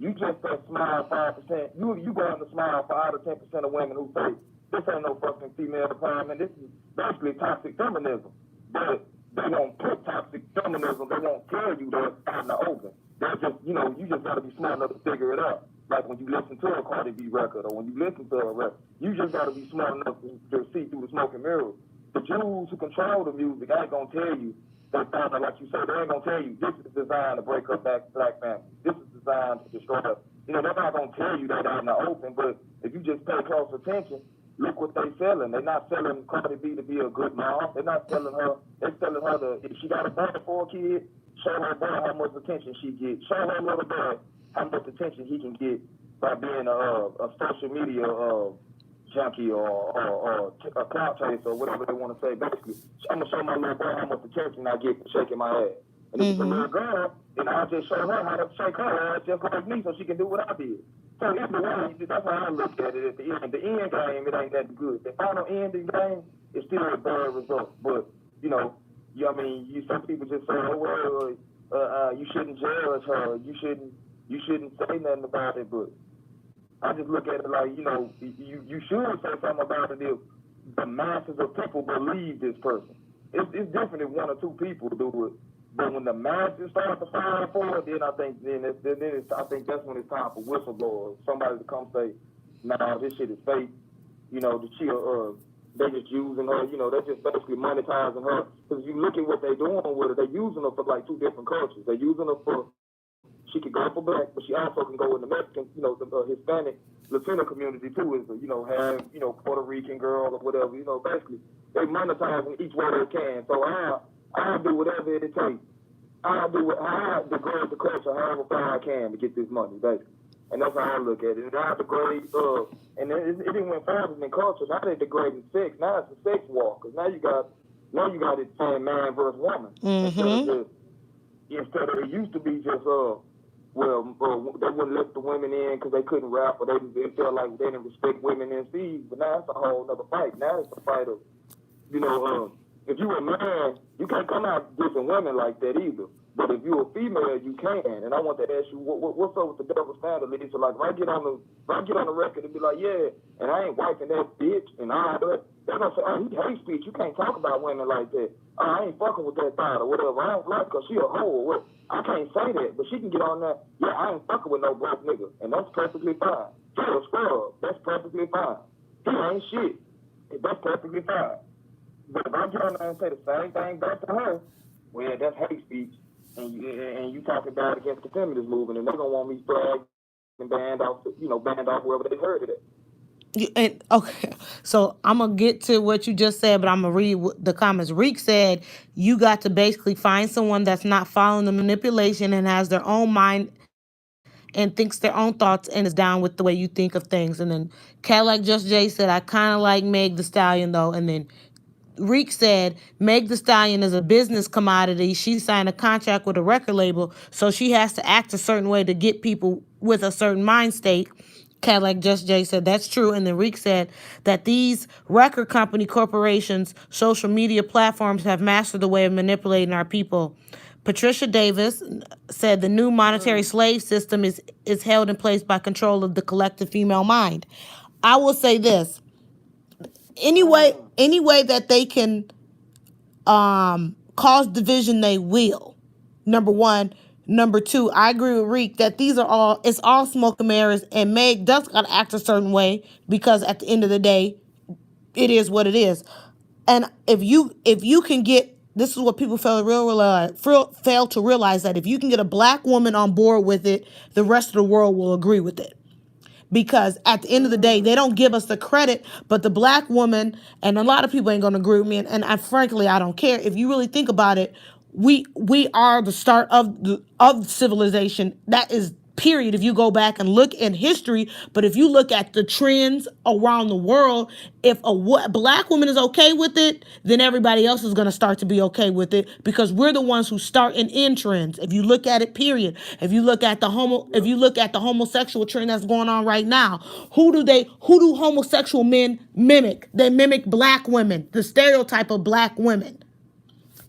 You just that smile 5%. You going to smile 5 to 10% of women who say this ain't no fucking female empowerment. This is basically toxic feminism. But they won't put toxic feminism. They won't tell you that out in the open. They're just you just gotta be smart enough to figure it out. Like when you listen to a Cardi B record, or when you listen to a record, you just gotta be smart enough to see through the smoke and mirrors. The Jews who control the music ain't gonna tell you that, like you said, they ain't gonna tell you this is designed to break up black families. This is designed to destroy us. They're not gonna tell you that out in the open, but if you just pay close attention, look what they selling. They're not selling Cardi B to be a good mom. They're not selling her. They're selling her to, if she got a boy for a kid, show her boy how much attention she gets. Show her little boy how much attention he can get by being a social media junkie or a clout chaser or whatever they want to say. Basically, I'm gonna show my little boy how much attention I get for shaking my ass. And if it's a little girl, then I'll just show her how to shake her ass just like me so she can do what I did. So either way, that's how I look at it at the end. The end game, it ain't that good. The final ending game is still a bad result. But, some people just say, oh, well, you shouldn't judge her. You shouldn't say nothing about it. But I just look at it like, you should say something about it if the masses of people believe this person. It's different if one or two people do it. But when the masses start to fire for it, then I think that's when it's time for whistleblowers. Somebody to come say, "Nah, this shit is fake." They just using her. They're just basically monetizing her. Because you look at what they're doing with her, they're using her for like two different cultures. They're using her for she can go for black, but she also can go in the Mexican, the Hispanic, Latino community too. Is have Puerto Rican girl or whatever. Basically they monetizing each way they can. So I'll do whatever it takes. I'll degrade the culture however far I can to get this money, basically. And that's how I look at it. And I degrade, and it didn't went further than culture. Now they're degrading sex. Now it's a sex war. Because now you got it saying man versus woman. Instead of it used to be just, they wouldn't let the women in because they couldn't rap, or they felt like they didn't respect women in MCs. But now it's a whole other fight. Now it's a fight of, if you're a man, you can't come out dissing women like that either. But if you're a female, you can. And I want to ask you, what's up with the double standard, Lisa? Like, if I get on the record and be like, yeah, and I ain't wiping that bitch, and all that, they're gonna say, oh, he hate speech. You can't talk about women like that. Oh, I ain't fucking with that thought or whatever. I don't like her. She a hoe. What? I can't say that, but she can get on that. Yeah, I ain't fucking with no black nigga, and that's perfectly fine. He a scrub. That's perfectly fine. He ain't shit. That's perfectly fine. But if I get on there and say the same thing back to her, well, that's hate speech, and you talking bad against the feminist movement, and they're gonna want me flagged and banned off wherever they heard it Okay, so I'm gonna get to what you just said, but I'm gonna read the comments. Reek said you got to basically find someone that's not following the manipulation and has their own mind and thinks their own thoughts and is down with the way you think of things. And then Cadillac Just Jay said I kind of like Meg the Stallion though, and then Reek said Meg the Stallion is a business commodity. She signed a contract with a record label, so she has to act a certain way to get people with a certain mind state. Cadillac Just Jay said that's true. And then Reek said that these record company corporations, social media platforms have mastered the way of manipulating our people. Patricia Davis said the new monetary slave system is held in place by control of the collective female mind. I will say this. Any way that they can cause division, they will. Number one. Number two, I agree with Reek that it's all smoke and mirrors, and Meg does gotta act a certain way because at the end of the day, it is what it is. And if you can get, this is what people fail to realize, that if you can get a black woman on board with it, the rest of the world will agree with it, because at the end of the day, they don't give us the credit, but the black woman, and a lot of people ain't gonna agree with me, and frankly, I don't care. If you really think about it, we are the start of civilization. That is period. If you go back and look in history, but if you look at the trends around the world, if a black woman is okay with it, then everybody else is going to start to be okay with it, because we're the ones who start and end trends. If you look at it, period. If you look at the homosexual trend that's going on right now, who do homosexual men mimic? They mimic black women, the stereotype of black women.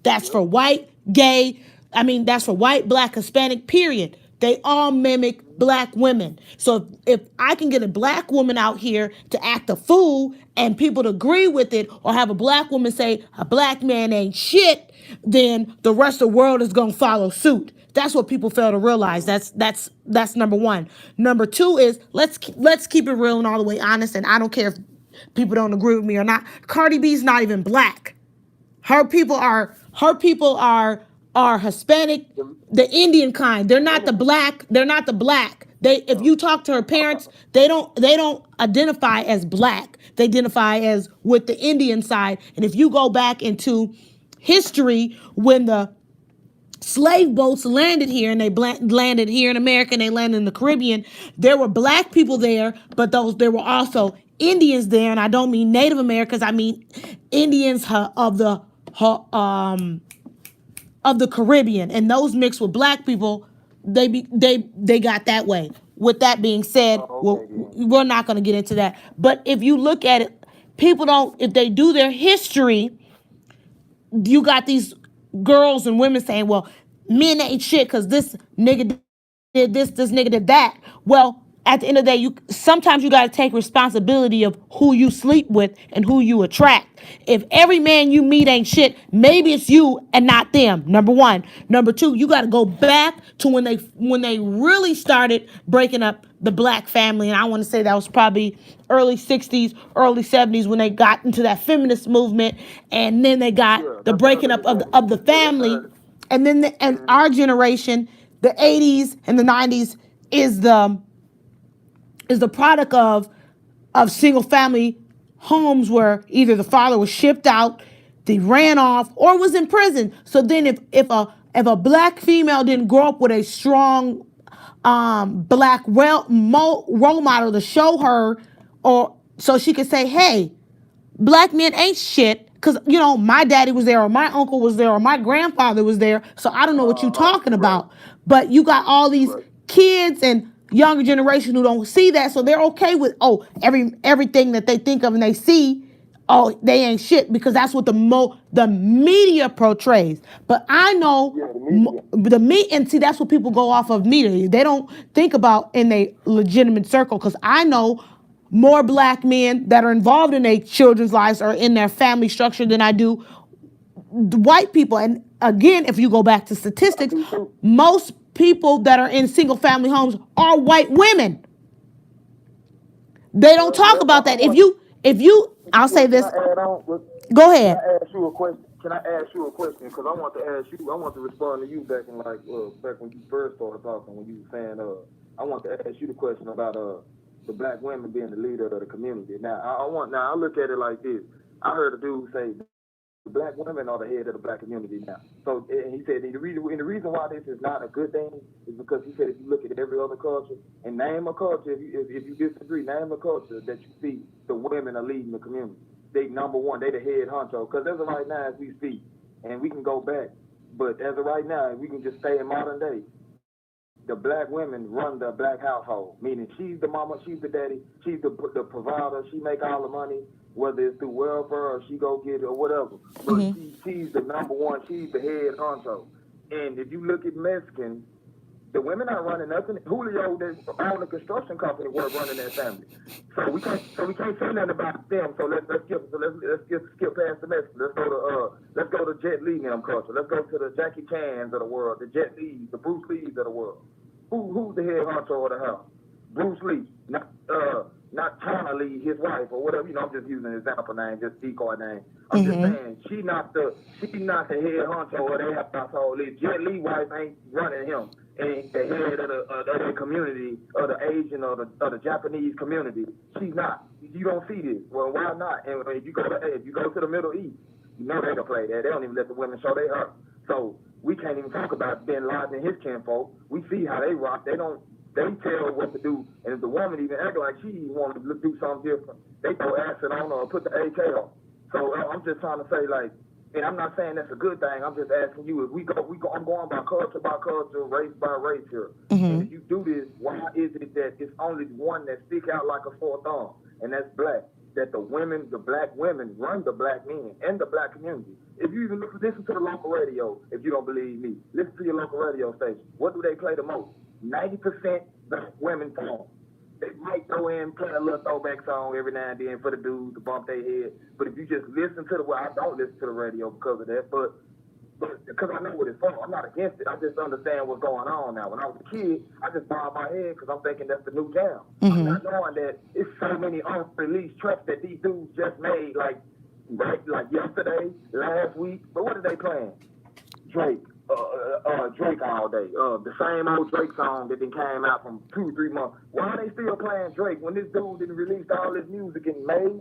That's for white, gay, that's for white, black, Hispanic, period. They all mimic black women. So if I can get a black woman out here to act a fool and people to agree with it, or have a black woman say a black man ain't shit, then the rest of the world is gonna follow suit. That's what people fail to realize. That's number one. Number two is let's keep it real and all the way honest. And I don't care if people don't agree with me or not. Cardi B's not even black. Her people are Hispanic, the Indian kind. They're not the black. They're not the black. They If you talk to her parents, they don't identify as black. They identify as with the Indian side. And if you go back into history, when the slave boats landed here and they landed here in America and they landed in the Caribbean, there were black people there, but there were also Indians there, and I don't mean Native Americans. I mean Indians of the Caribbean, and those mixed with black people. They got that way. With that being said, we're not going to get into that. But if you look at it, people don't. If they do their history, you got these girls and women saying, well, men ain't shit because this nigga did this nigga did that. Well, at the end of the day, sometimes you got to take responsibility of who you sleep with and who you attract. If every man you meet ain't shit, maybe it's you and not them. Number one. Number two, you got to go back to when they really started breaking up the black family, and I want to say that was probably early 60s, early 70s, when they got into that feminist movement, and then they got the breaking up of the family, and then and our generation, the 80s and the 90s, is the product of single family homes where either the father was shipped out, they ran off, or was in prison. So then if a black female didn't grow up with a strong black role model to show her, or so she could say, hey, black men ain't shit, because my daddy was there, or my uncle was there, or my grandfather was there, so I don't know what you're talking about. But you got all these kids and younger generation who don't see that, so they're okay with everything that they think of and they see. Oh, they ain't shit, because that's what the media portrays. But I know and see, that's what people go off of media. They don't think about in a legitimate circle, because I know more black men that are involved in their children's lives or in their family structure than I do white people. And again, if you go back to statistics, most people that are in single family homes are white women. They don't talk about that. I'll say this. Go ahead. Can I ask you a question? Because I want to ask you. I want to respond to you back in back when you first started talking, when you were saying I want to ask you the question about the black women being the leader of the community. Now I look at it like this. I heard a dude say the black women are the head of the black community now. So and he said the reason why this is not a good thing is because he said if you look at every other culture and name a culture, if you disagree, name a culture that you see the women are leading the community. They number one, they the head honcho. Because as of right now, as we speak, and we can go back, but as of right now, we can just stay in modern day. The black women run the black household, meaning she's the mama, she's the daddy, she's the provider, she make all the money, whether it's through welfare or she go get it or whatever. But she's the number one, she's the head honcho. And if you look at Mexican, the women aren't running nothing. Julio, that owned the construction company, was running that family. So we can't say nothing about them. So let's skip past the Mexicans. Let's go to Jet Li and them culture. Let's go to the Jackie Chans of the world, the Jet Lees, the Bruce Lees of the world. Who's the head honcho of the house? Bruce Lee, not China Lee, his wife or whatever. I'm just using an example name, just decoy name. I'm just saying she's not the head honcho of their household. Jet Li wife ain't running him. And the head of the community, of the Asian or the Japanese community, she's not. You don't see this. Well, why not? And if you go to the Middle East, they don't play that. They don't even let the women show their hair. So we can't even talk about Bin Laden and his kinfolk. We see how they rock. They tell what to do. And if the woman even act like she want to do something different, they throw acid on her or put the AK on. So I'm just trying to say, and I'm not saying that's a good thing. I'm just asking you, if I'm going by culture, race by race here. And if you do this, why is it that it's only one that stick out like a sore thumb, and that's black? that the women, the black women, run the black men and the black community. If you even listen to the local radio, if you don't believe me, listen to your local radio station. What do they play the most? 90% black women songs. They might throw in, play a little throwback song every now and then for the dudes to bump their head. But if you just listen to the, well, I don't listen to the radio because of that, but because I know what it's for. I'm not against it. I just understand what's going on now. When I was a kid, I just bobbed my head because I'm thinking that's the new jam. I'm not knowing that it's so many unreleased tracks that these dudes just made, like yesterday, last week. But what are they playing? Drake. Drake all day. The same old Drake song that then came out from 2-3 months. Why are they still playing Drake when this dude didn't release all this music in May,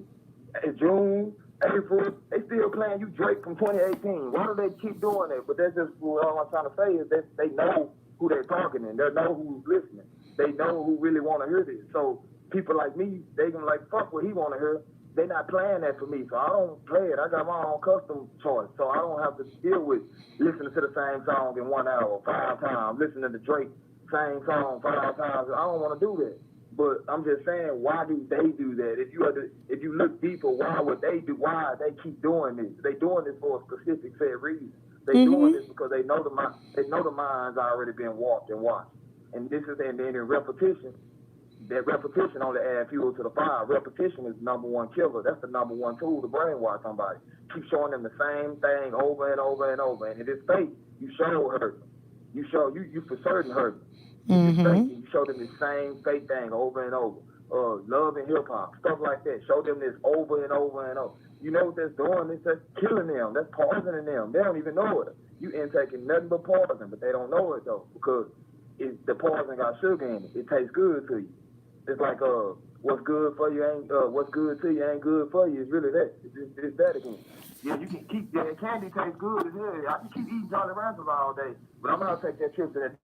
June, April? They still playing you Drake from 2018. Why do they keep doing it? But that's just what all I'm trying to say is that they know who they're talking and they know who's listening. They know who really want to hear this. So people like me, they gonna like fuck what he want to hear. They not playing that for me, so I don't play it. I got my own custom choice, so I don't have to deal with listening to the same song in 1 hour 5 times, listening to Drake same song 5 times. I don't want to do that. But I'm just saying, why do they do that? If you look deeper, why would they do? Why they keep doing this? They doing this for a specific set reason. They doing this because they know the mind's already been warped and watched. And this is and then in repetition. That repetition only adds fuel to the fire. Repetition is the number one killer. That's the number one tool to brainwash somebody. Keep showing them the same thing over and over and over. And if it's fake, you show hurt. You for certain hurt. You show them the same fake thing over and over. Love and hip hop, stuff like that. Show them this over and over and over. You know what that's doing? It's just killing them. That's poisoning them. They don't even know it. You intaking nothing but poison, but they don't know it though because the poison got sugar in it. It tastes good to you. It's like what's good for you ain't what's good to you ain't good for you. It's really that. It's that again. Yeah, you can keep candy tastes good as hell. I can keep eating Jolly Ranchers all day, but I'm gonna take that trip to that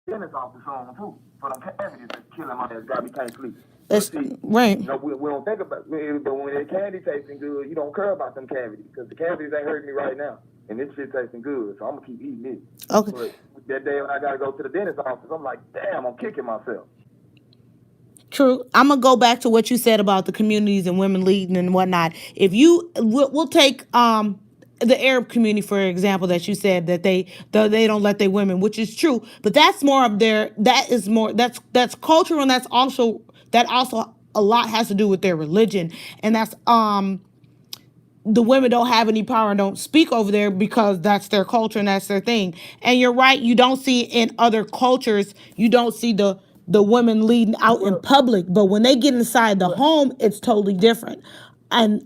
dentist office on too for them cavities that's killing my ass. Got me can't sleep. Right. You know, we don't think about it, but when that candy tasting good, you don't care about them cavities because the cavities ain't hurting me right now, and this shit tasting good, so I'm gonna keep eating it. Okay. But that day when I gotta go to the dentist office, I'm like, damn, I'm kicking myself. True. I'm gonna go back to what you said about the communities and women leading and whatnot. If you, we'll take the Arab community for example that you said that they don't let their women, which is true, but that's more of their that's cultural and that also a lot has to do with their religion and that's the women don't have any power and don't speak over there because that's their culture and that's their thing. And you're right, you don't see in other cultures, you don't see the women leading out in public, but when they get inside the home, it's totally different. I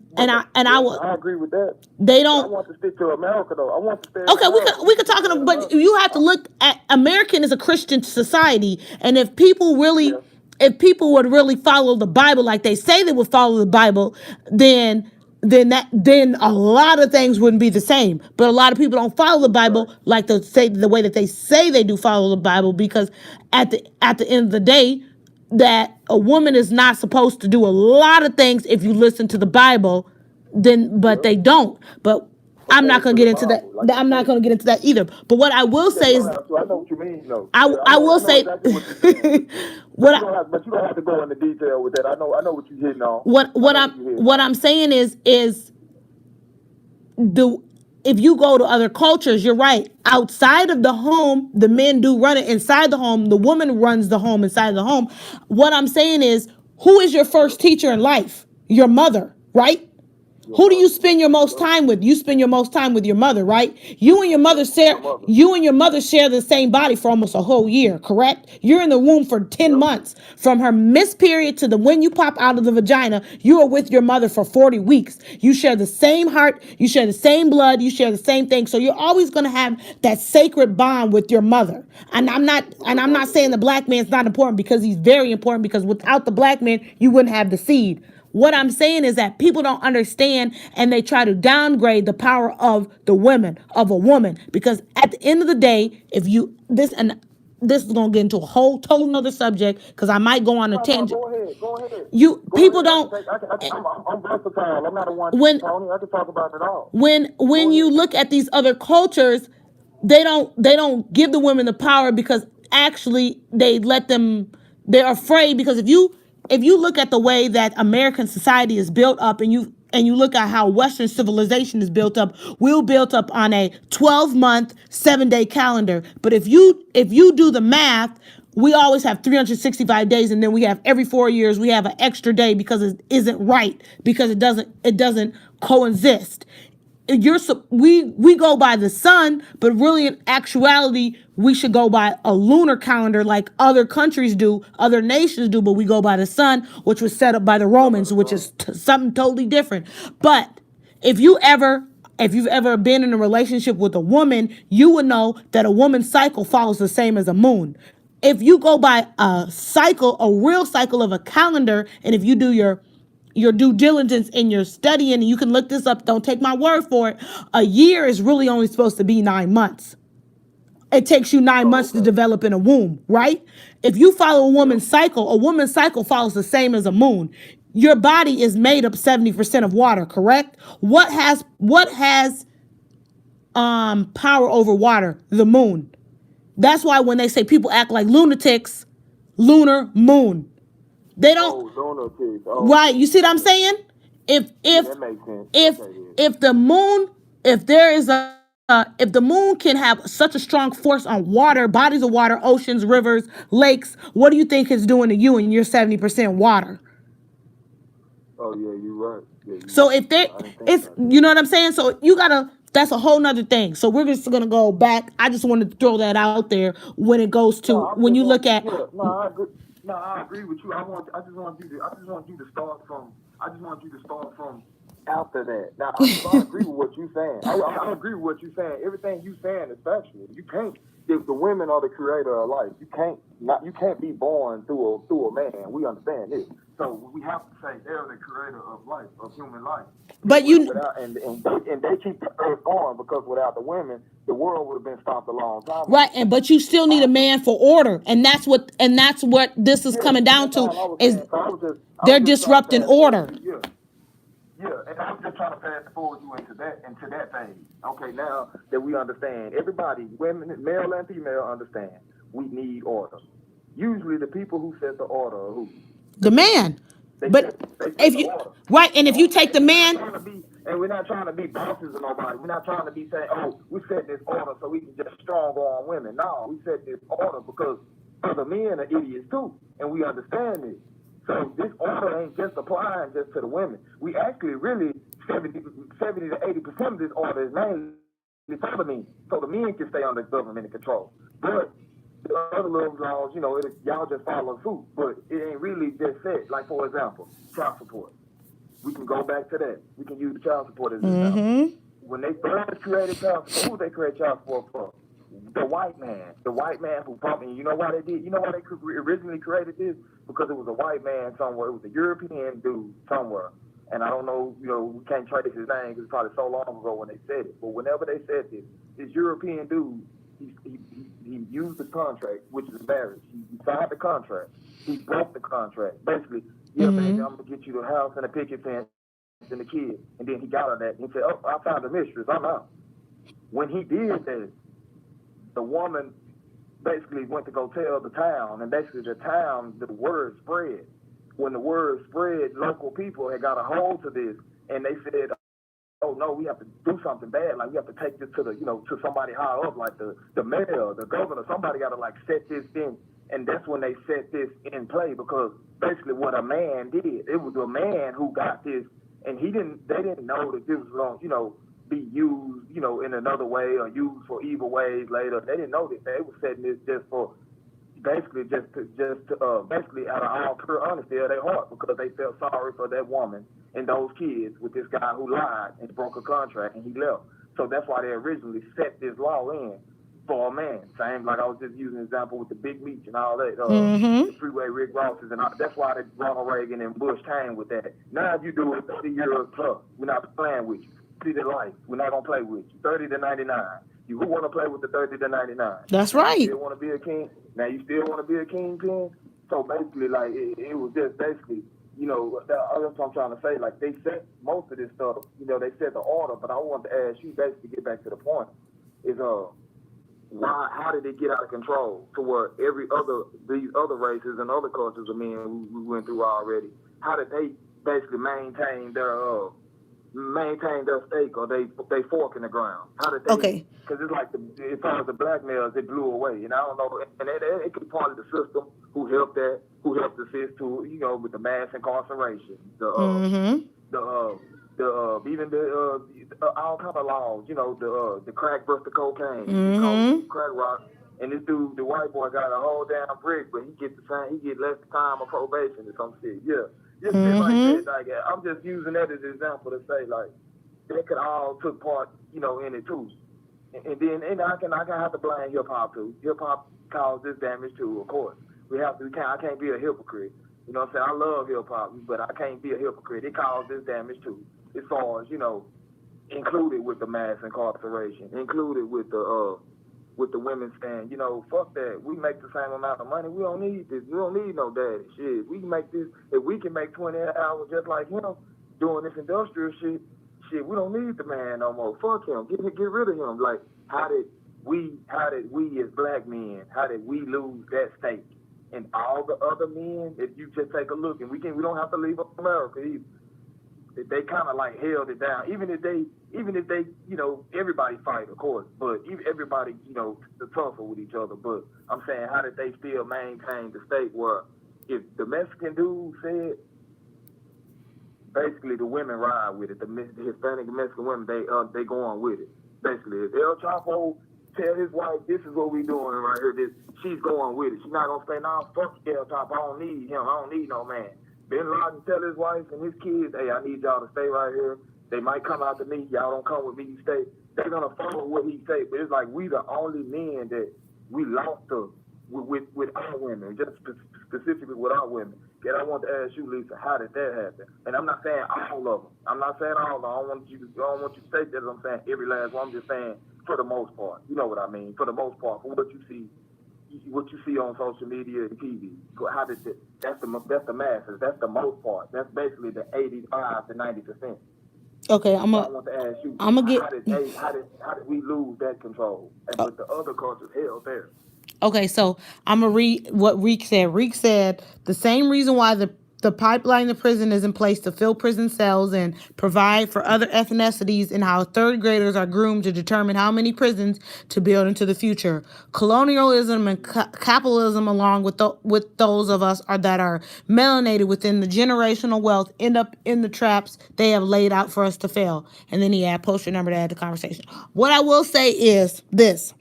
agree with that. They I don't. want to stick to America though. I want to stay. Okay, we could talk, but you have to look at American is a Christian society, and if people really, if people would really follow the Bible like they say they would follow the Bible, then a lot of things wouldn't be the same. But a lot of people don't follow the Bible like the way that they say they do follow the Bible because at the end of the day, that a woman is not supposed to do a lot of things if you listen to the Bible, but they don't. But I'm not gonna get into that. I'm not gonna get into that either. But what I will say is, I know what you mean, though. I will say, exactly but you don't have to go into detail with that. I know what you're hitting on. What I'm saying is if you go to other cultures, you're right. Outside of the home, the men do run it. Inside the home, the woman runs the home inside the home. What I'm saying is, who is your first teacher in life? Your mother, right? Who do you spend your most time with? You spend your most time with your mother, right? You and your mother share the same body for almost a whole year, correct? You're in the womb for 10 months. From her missed period to the when you pop out of the vagina, you are with your mother for 40 weeks. You share the same heart, you share the same blood, you share the same thing. So you're always going to have that sacred bond with your mother. And I'm not saying the black man's not important because he's very important because without the black man, you wouldn't have the seed. What I'm saying is that people don't understand and they try to downgrade the power of the women, of a woman. Because at the end of the day, this is going to get into a whole total nother subject because I might go on a tangent. Go ahead. People don't. I'm versatile. I'm not a one Tony. I can talk about it all. When you look at these other cultures, they don't give the women the power because actually they let them. They're afraid because if you if you look at the way that American society is built up, and you look at how Western civilization is built up, we're built up on a 12-month, 7-day calendar. But if you do the math, we always have 365 days, and then we have every 4 years we have an extra day because it isn't right, because it doesn't coexist. We go by the sun, but really in actuality we should go by a lunar calendar like other countries do, other nations do, but we go by the sun, which was set up by the Romans, which is something totally different. But if you ever if you've ever been in a relationship with a woman, you would know that a woman's cycle follows the same as a moon. If you go by a cycle, a real cycle of a calendar, and if you do your due diligence in your studying, and you can look this up, don't take my word for it, a year is really only supposed to be 9 months. It takes you 9 months to develop in a womb, right? If you follow a woman's cycle follows the same as a moon. Your body is made up 70% of water, correct? What has power over water? The moon. That's why when they say people act like lunatics, lunar, moon. They don't. Right. You see what I'm saying? If if That makes sense. if if the moon, if the moon can have such a strong force on water, bodies of water, oceans, rivers, lakes, what do you think it's doing to you, and you're 70% water? Oh yeah, you're right. Yeah, So if there, it's, you know what I'm saying. So you gotta. That's a whole nother thing. So we're just gonna go back. I just wanted to throw that out there when it goes to when you look at. I agree. No, I agree with you. I just want you to start from after that. Now, I agree with what you're saying. I agree with what you're saying. Everything you're saying is factual. You can't. If the women are the creator of life, you can't be born through a man. We understand this. So we have to say they're the creator of life, of human life. But you, and they keep the earth going, because without the women, the world would have been stopped a long time ago. right, but you still need a man for order, and that's what this is coming down to, is they're disrupting order. Yeah, and I'm just trying to fast forward you into that phase. Okay, now that we understand, everybody, women, male and female, understand we need order. Usually, the people who set the order are who? The man. But if you, right, and if you take the man, and we're not trying to be bosses of nobody. We're not trying to be saying, oh, we set this order so we can just strong on women. No, we set this order because other men are idiots too, and we understand this. So this order ain't just applying just to the women. We actually really 70 to 80% of this order is mainly for the men, so the men can stay under government control. But the other little laws, y'all just follow suit, but it ain't really just set. Like, for example, child support. We can go back to that. We can use the child support as an example. When they first created child support, who they created child support for? The white man. The white man who probably, you know why they did? You know why they originally created this? Because it was a white man somewhere. It was a European dude somewhere. And I don't know, we can't trace his name because it's probably so long ago when they said it. But whenever they said this European dude, he used the contract, which is marriage. He signed the contract. He broke the contract. Basically, baby, I'm going to get you the house and the picket fence and the kid. And then he got on that. And he said, oh, I found a mistress. I'm out. When he did that, the woman basically went to go tell the town. And basically the word spread. When the word spread, local people had got a hold to this. And they said, oh no, we have to do something bad. Like, we have to take this to to somebody higher up, like the mayor, the governor. Somebody got to set this in, and that's when they set this in play. Because basically, what a man did, it was a man who got this, and they didn't know that this was going, be used, in another way or used for evil ways later. They didn't know that they were setting this just for. Basically, basically out of all pure honesty of their heart, because they felt sorry for that woman and those kids with this guy who lied and broke a contract and he left. So that's why they originally set this law in for a man. Same like I was just using an example with the big meats and all that, the freeway Rick Rosses, and all, that's why Ronald Reagan and Bush came with that. Now if you do it 30 years plus, we're not playing with you. City life, we're not gonna play with you. 30 to 99. You want to play with the 30 to 99. That's right. You still want to be a king? Now you still want to be a kingpin? So basically, like, it was just basically, that's what I'm trying to say. Like, they set most of this stuff, they set the order, but I wanted to ask you, basically, get back to the point, is, why? How did it get out of control to where these other races and other cultures of men we went through already? How did they basically maintain their stake or they fork in the ground? How did they? Okay. Because it's like as far as the black males, it blew away, and I don't know, and it could be part of the system who helped assist to with the mass incarceration, Mm-hmm. the even all kind of laws, the crack versus the cocaine, he called it Mm-hmm. crack rock, and this dude, the white boy, got a whole damn brick, but he get less time of probation or some shit, yeah, just shit like that. Mm-hmm. Like I'm just using that as an example to say like they could all took part, in it too, and then I can have to blame hip hop too. Hip hop caused this damage too, of course. I can't be a hypocrite. You know what I'm saying? I love hip hop, but I can't be a hypocrite. It caused this damage too, as far as included with the mass incarceration, included with the women saying, fuck that. We make the same amount of money. We don't need this. We don't need no daddy shit. We can make this. If we can make 20 hours just like him doing this industrial shit, we don't need the man no more. Fuck him. Get rid of him. Like, how did we as black men, how did we lose that stake? And all the other men, if you just take a look, and we don't have to leave America either. They kind of like held it down, even if they, everybody fight, of course, but even everybody, the tougher with each other. But I'm saying, how did they still maintain the state where if the Mexican dude said, basically the women ride with it, the Hispanic and Mexican women, they go on with it. Basically, if El Chapo tell his wife, this is what we doing right here, she's going with it. She's not gonna say, nah, fuck El Chapo, I don't need him, I don't need no man. Bin Laden tell his wife and his kids, hey, I need y'all to stay right here. They might come out to me. Y'all don't come with me, you stay. They're going to follow what he say. But it's like we the only men that we lost to with our women, just specifically with our women. And I want to ask you, Lisa, how did that happen? And I'm not saying all of them. I'm not saying all of them. I don't want you to say that I'm saying every last one. I'm just saying for the most part. You know what I mean? For the most part, for what you see on social media and TV. How did that's the masses. That's the most part. That's basically the 85 to 90%. Okay, So I want to ask you, I'm gonna get. how did we lose that control? And but the other cultures held there. Okay, so I'm gonna read what Reek said. Reek said the same reason why the pipeline to prison is in place to fill prison cells and provide for other ethnicities, and how third graders are groomed to determine how many prisons to build into the future. Colonialism and capitalism, along with those of us that are melanated within the generational wealth, end up in the traps they have laid out for us to fail. And then he had post your number to add the conversation. What I will say is this.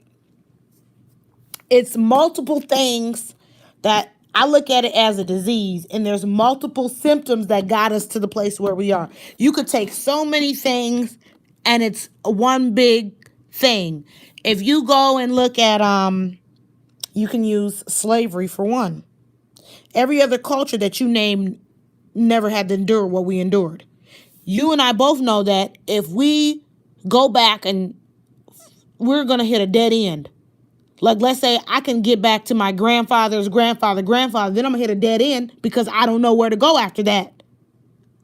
It's multiple things that I look at it as a disease, and there's multiple symptoms that got us to the place where we are. You could take so many things, and it's one big thing. If you go and look at, you can use slavery for one. Every other culture that you name never had to endure what we endured. You and I both know that if we go back and we're gonna hit a dead end. Like, let's say I can get back to my grandfather's grandfather, then I'm gonna hit a dead end because I don't know where to go after that.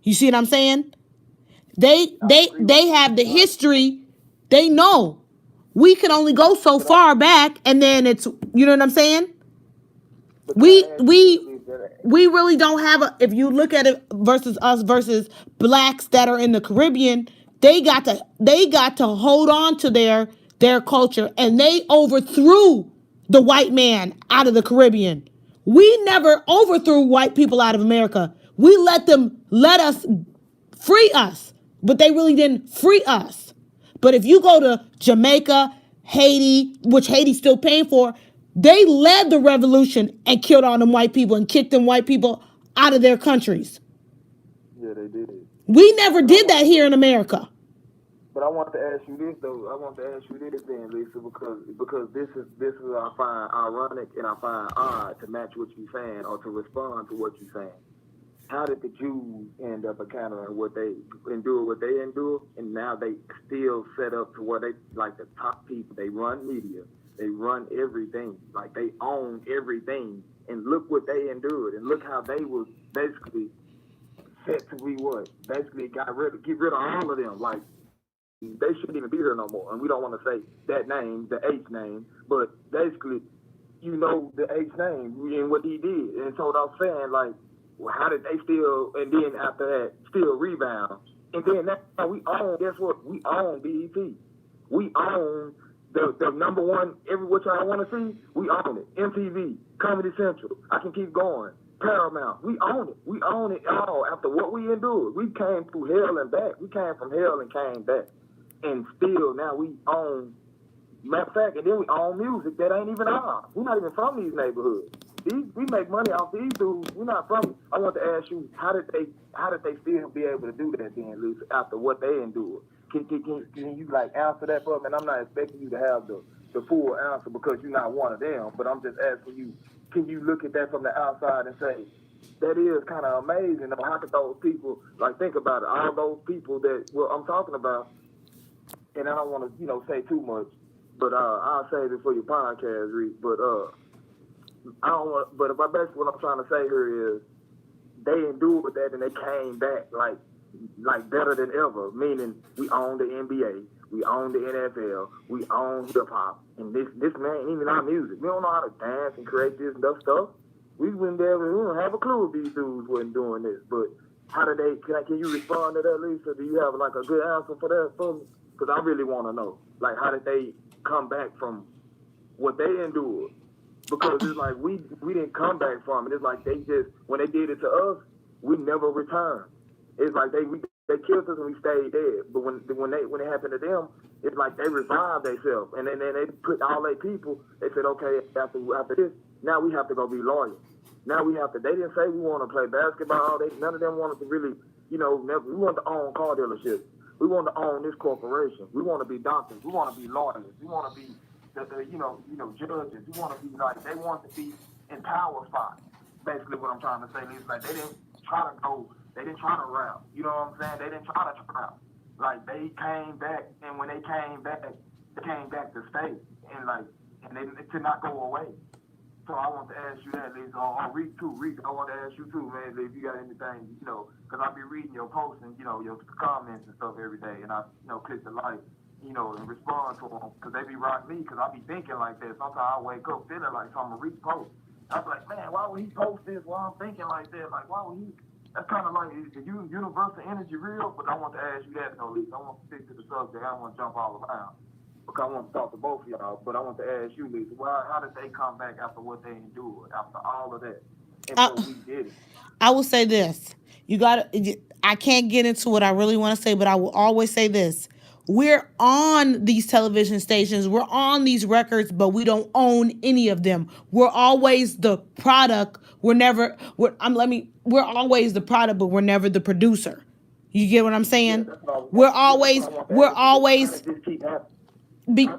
You see what I'm saying? They have the history. They know we can only go so far back, and then it's, you know what I'm saying? We we we really don't have a. If you look at it versus us versus blacks that are in the Caribbean, they got to hold on to their culture, and they overthrew the white man out of the Caribbean. We never overthrew white people out of America. We let us free us, but they really didn't free us. But if you go to Jamaica, Haiti, which Haiti's still paying for, they led the revolution and killed all them white people and kicked them white people out of their countries. Yeah, they did. We never did that here in America. But I want to ask you this though. I want to ask you this then, Lisa, because this is I find ironic and I find odd to match what you're saying or to respond to what you're saying. How did the Jews end up encountering what they endure, and now they still set up to where they like the top people. They run media, they run everything, like they own everything. And look what they endured, and look how they was basically set to be what basically get rid of all of them. Like they shouldn't even be here no more. And we don't want to say that name, the H name, but basically, you know the H name and what he did. And so I was saying, like, well, how did they still, and then after that, still rebound? And then now we own, guess what? We own BET. We own the number one, every what y'all want to see, we own it. MTV, Comedy Central, I can keep going. Paramount, we own it. We own it all after what we endured. We came through hell and back. We came from hell and came back. And still now we own, matter of fact, and then we own music that ain't even ours. We're not even from these neighborhoods. We make money off these dudes. We're not from it. I want to ask you, how did they still be able to do that then, Lisa, after what they endured? Can you like answer that for me? And I'm not expecting you to have the full answer because you're not one of them, but I'm just asking you, can you look at that from the outside and say, that is kind of amazing? How could those people, like, think about it, all those people that I'm talking about, and I don't want to, say too much, but I'll save it for your podcast, Reed. But I don't want. But basically, what I'm trying to say here is they endured that and they came back like better than ever. Meaning, we own the NBA, we own the NFL, we own hip hop, and this man, even our music, we don't know how to dance and create this and that stuff. We wouldn't be able. We don't have a clue if these dudes wasn't doing this. But how did they? Can you respond to that, Lisa? Do you have like a good answer for that for me? Because I really want to know, like, how did they come back from what they endured? Because it's like we didn't come back from it. It's like they just, when they did it to us, we never returned. It's like they killed us and we stayed dead. But when it happened to them, it's like they revived themselves. And then they put all their people, they said, okay, after this, now we have to go be lawyers. Now we have to, they didn't say we want to play basketball. None of them wanted to really, we wanted to own car dealerships. We want to own this corporation. We want to be doctors. We want to be lawyers. We want to be judges. We want to be like, they want to be in power spots. Basically, what I'm trying to say is like they didn't try to rap. You know what I'm saying? They didn't try to rap. Like they came back, and when they came back to stay, and they to not go away. So I want to ask you that, Liz. Reek, I want to ask you too, man, if you got anything, because I be reading your posts and, your comments and stuff every day, and I, click the like, and respond to them, because they be rocking me, because I be thinking like that. Sometimes I wake up feeling like something to repost. I'm like, man, why would he post this while I'm thinking like that? Like, why would he? That's kind of like, is the universal energy real? But I want to ask you that, though, Liz. I want to stick to the subject. I don't want to jump all around. Because I want to talk to both of y'all, but I want to ask you, Lisa, how did they come back after what they endured, after all of that? And so we did it. I will say this. I can't get into what I really want to say, but I will always say this. We're on these television stations, we're on these records, but we don't own any of them. We're always the product. We're always the product, but we're never the producer. You get what I'm saying? We're always Just keep happening.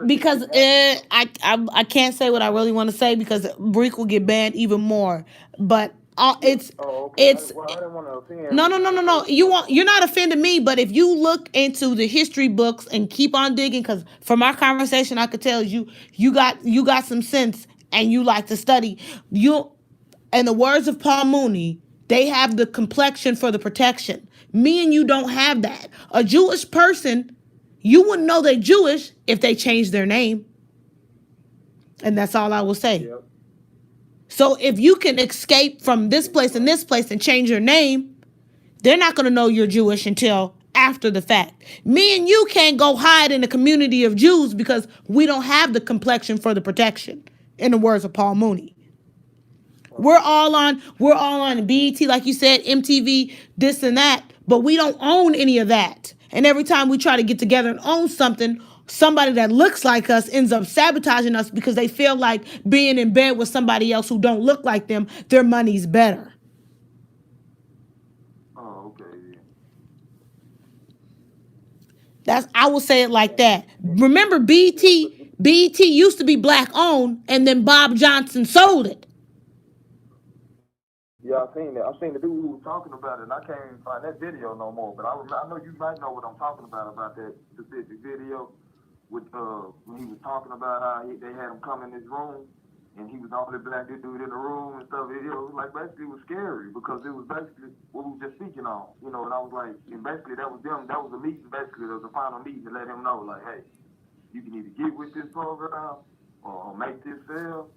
because I can't say what I really want to say because Breek will get banned even more. But it's okay. it's I didn't want to offend. no. You're not offending me, but if you look into the history books and keep on digging, because from our conversation I could tell you got some sense and you like to study. In the words of Paul Mooney, they have the complexion for the protection. Me and you don't have that. A Jewish person, you wouldn't know they're Jewish if they changed their name. And that's all I will say. Yep. So if you can escape from this place and change your name, they're not going to know you're Jewish until after the fact. Me and you can't go hide in a community of Jews because we don't have the complexion for the protection, in the words of Paul Mooney. We're all on BET, like you said, MTV, this and that, but we don't own any of that. And every time we try to get together and own something, somebody that looks like us ends up sabotaging us because they feel like being in bed with somebody else who don't look like them, their money's better. Oh, okay. I will say it like that. Remember, BET used to be black owned, and then Bob Johnson sold it. Yeah, I seen that. I seen the dude who was talking about it, and I can't even find that video no more. But I know you might know what I'm talking about that specific video with when he was talking about how they had him come in his room and he was the only black dude in the room and stuff. It was like basically it was scary because it was basically what we were just speaking on, you know. And I was like, and basically that was them. That was the meeting. Basically, the final meeting to let him know, like, hey, you can either get with this program or make this fail,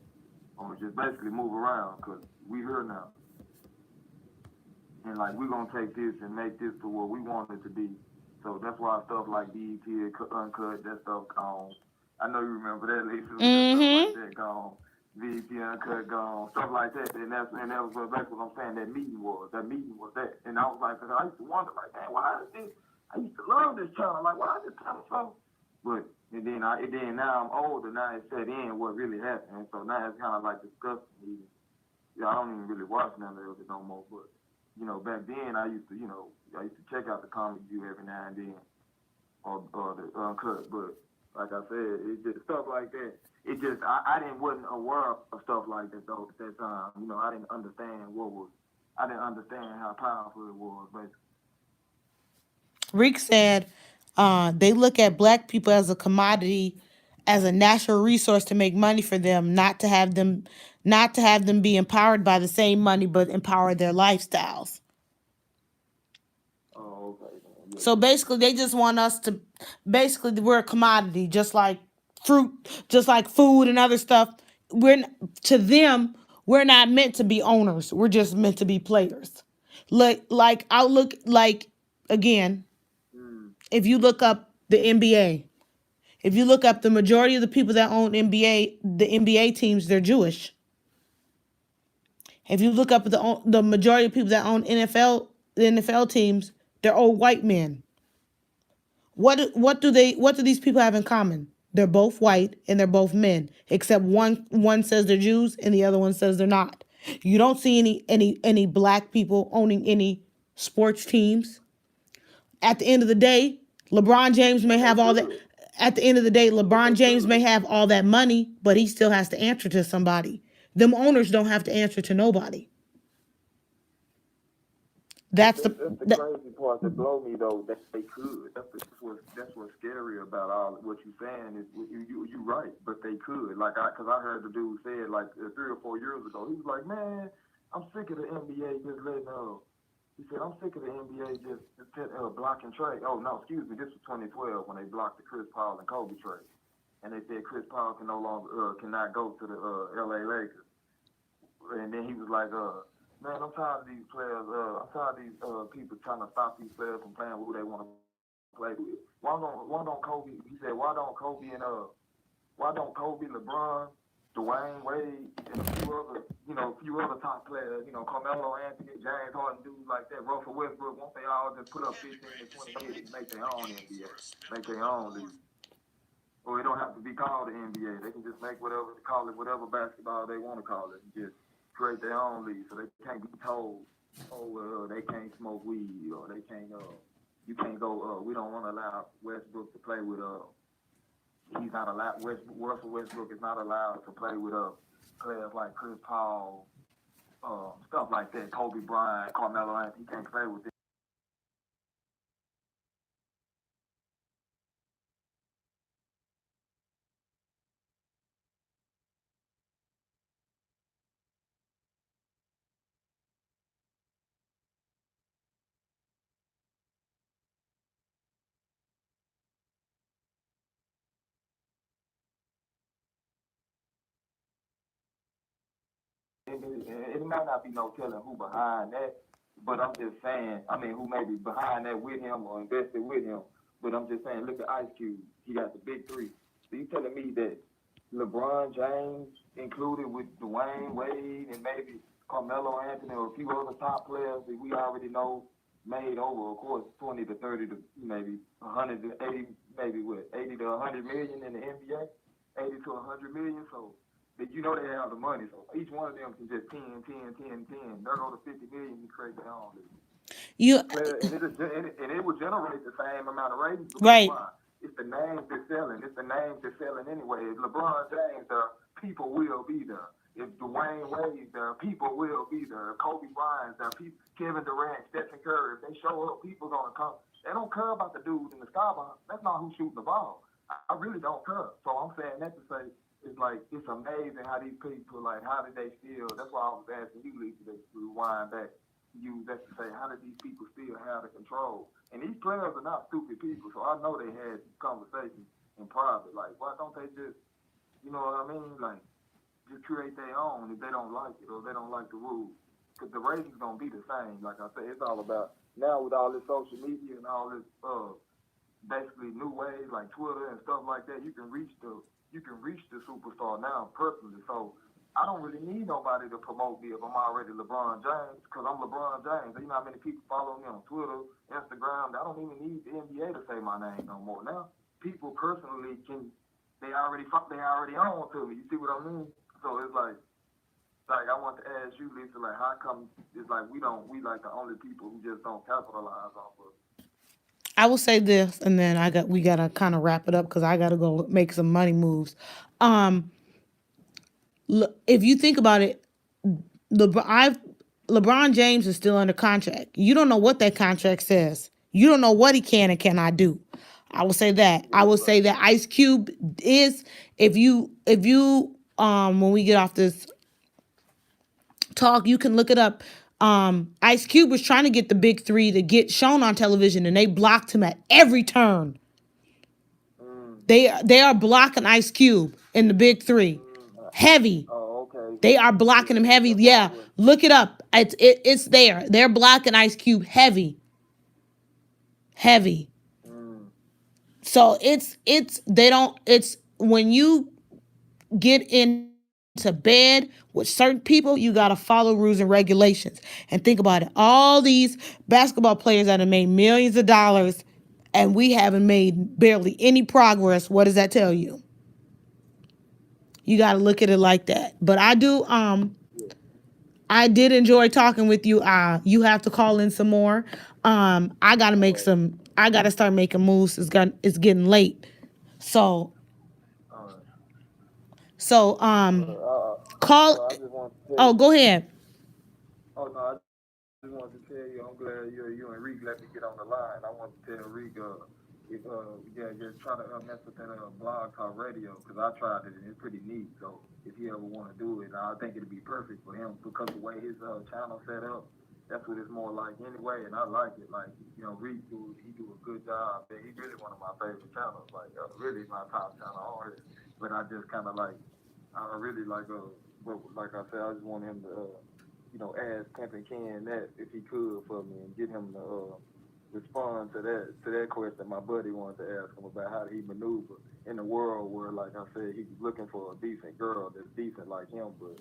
or just basically move around because we here now. And like we're gonna take this and make this to what we want it to be. So that's why stuff like BET Uncut, that stuff gone. I know you remember that, Lisa, with that stuff like Mm-hmm. that gone. BET Uncut gone, stuff like that. And that was what I'm saying. That meeting was. That meeting was that. And I was like, cause I used to wonder, like, man, why is this? I used to love this channel. Like, why is this channel so? But and then now I'm older. Now it set in what really happened. And so now it's kind of like disgusting. Yeah, I don't even really watch none of it no more. But you know, back then I used to, I used to check out the Comic View every now and then, or the Uncut. But like I said, it just stuff like that. It just I didn't wasn't aware of stuff like that though at that time. You know, I didn't understand I didn't understand how powerful it was. Basically, Rick said they look at black people as a commodity, as a natural resource to make money for them, not to have them be empowered by the same money, but empower their lifestyles. oh okay, yeah, So basically, they just want us to basically we're a commodity, just like fruit, just like food and other stuff. To them, we're not meant to be owners. We're just meant to be players. Like I look like again, if you look up the NBA, if you look up the majority of the people that own the NBA teams, they're Jewish. If you look up the majority of people that own the NFL teams, they're old white men. What do these people have in common? They're both white and they're both men, except one says they're Jews and the other one says they're not. You don't see any black people owning any sports teams. At the end of the day, LeBron James may and they have all that. could, At the end of the day, but LeBron they James could. may have all that money, but he still has to answer to somebody. Them owners don't have to answer to nobody. That's the That's the that, crazy part that blow me though. That they could. That's what's scary about all what you saying is you right, but they could. Like cause I heard the dude said like 3 or 4 years ago. He was like, man, I'm sick of the NBA just letting He said I'm sick of the NBA just blocking trade. Oh no, excuse me. This was 2012 when they blocked the Chris Paul and Kobe trade, and they said Chris Paul can no longer cannot go to the LA Lakers. And then he was like, man, I'm tired of these players. I'm tired of these people trying to stop these players from playing with who they want to play with. Why don't Kobe? He said, why don't Kobe, LeBron, Dwayne Wade, and a few other top players, Carmelo Anthony, James Harden, dudes like that, Russell Westbrook, won't they all just put up 15 to 20 hits and make their own NBA, make their own league? Or it don't have to be called the NBA. They can just make call it whatever basketball they want to call it, and just create their own league. So they can't be told, oh well, they can't smoke weed or they can't. You can't go. We don't want to allow Westbrook to play with. He's not allowed. Russell Westbrook is not allowed to play with players like Chris Paul, stuff like that. Kobe Bryant, Carmelo Anthony. He can't play with them. It might not be no telling who behind that, but I'm just saying. I mean, who may be behind that with him or invested with him. But I'm just saying, look at Ice Cube. He got the big three. So you telling me that LeBron James, included with Dwayne Wade and maybe Carmelo Anthony or a few other top players that we already know made over, of course, 20 to 30 to maybe 180, maybe what, 80 to 100 million in the NBA, 80 to 100 million. So that they have the money. So each one of them can just 10, 10, 10, 10. They're going to 50 million to create their own league. you And it will generate the same amount of ratings because right. why? It's the names they're selling. It's the names they're selling anyway. If LeBron James there, people will be there. If Dwayne Wade there, people will be there. If Kobe Bryant there, Kevin Durant, Stephen Curry, if they show up, people gonna come. They don't care about the dude in the skybox. That's not who's shooting the ball. I really don't care. So I'm saying that to say it's like it's amazing how these people like how did they feel? That's why I was asking you, Lisa, to rewind back. Use that to say how did these people still have the control? And these players are not stupid people, so I know they had conversations in private. Like, why don't they just, you know what I mean? Like, just create their own if they don't like it or they don't like the rules. Because the ratings gonna be the same. Like I said, it's all about now with all this social media and all this basically new ways like Twitter and stuff like that. You can reach the superstar now personally. So I don't really need nobody to promote me if I'm already LeBron James because I'm LeBron James. You know how many people follow me on Twitter, Instagram? I don't even need the NBA to say my name no more. Now people personally can they already own to me. You see what I mean? So it's like I want to ask you, Lisa, like how come it's like we like the only people who just don't capitalize off of it? I will say this, and then we gotta kind of wrap it up because I gotta go make some money moves. Um, if you think about it, I've LeBron James is still under contract. You don't know what that contract says. You don't know what he can and cannot do. I will say that. I Yeah, will right. say that Ice Cube is if you when we get off this talk, you can look it up. Ice Cube was trying to get the big three to get shown on television and they blocked him at every turn. Mm, They are blocking Ice Cube in the big three. mm. Heavy. Oh, okay. They are Yeah, blocking him see, heavy. that's why I Yeah, was. look it up. It's there. They're blocking Ice Cube heavy, heavy. Mm, So it's they don't. It's when you get into bed with certain people, you gotta follow rules and regulations. And think about it. All these basketball players that have made millions of dollars, and we haven't made barely any progress. What does that tell you? You got to look at it like that. But yeah. I did enjoy talking with you. You have to call in some more. I got to All make right. some I got to start making moves. It's getting late. So All right. so call I just want to tell oh, you. go ahead. Oh no, I just want to tell you. I'm glad you and Reek let me get on the line. I want to tell Reek if yeah, just try to mess with that blog talk radio because I tried it and it's pretty neat. So if he ever want to do it, I think it'd be perfect for him because the way his channel set up, that's what it's more like anyway. And I like it. Like Reek do a good job. Yeah, he's really one of my favorite channels. Like really my top channel on here. But I just kind of like I really like but like I said, I just want him to ask Pimpin' Ken that if he could for me and get him to respond to that question my buddy wanted to ask him about how he maneuver in a world where, like I said, he's looking for a decent girl that's decent like him, but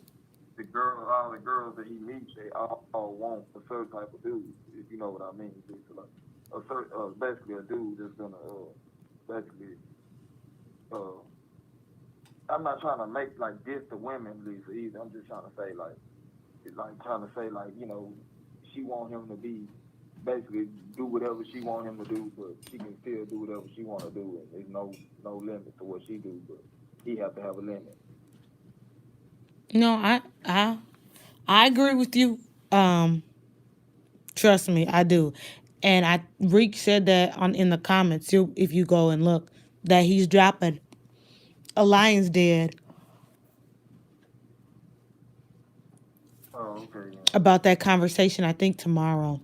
all the girls that he meets, they all want a certain type of dude, if you know what I mean. So like basically a dude that's gonna basically uh, I'm not trying to make like this the women Lisa either. I'm just trying to say trying to say she want him to be basically do whatever she want him to do, but she can still do whatever she want to do, and there's no limit to what she do, but he have to have a limit. No, I agree with you. Um Trust me, I do. And I Reek said that on in the comments. If you go and look, that he's dropping a Lion's Dead Oh, okay, then. about that conversation. I think tomorrow.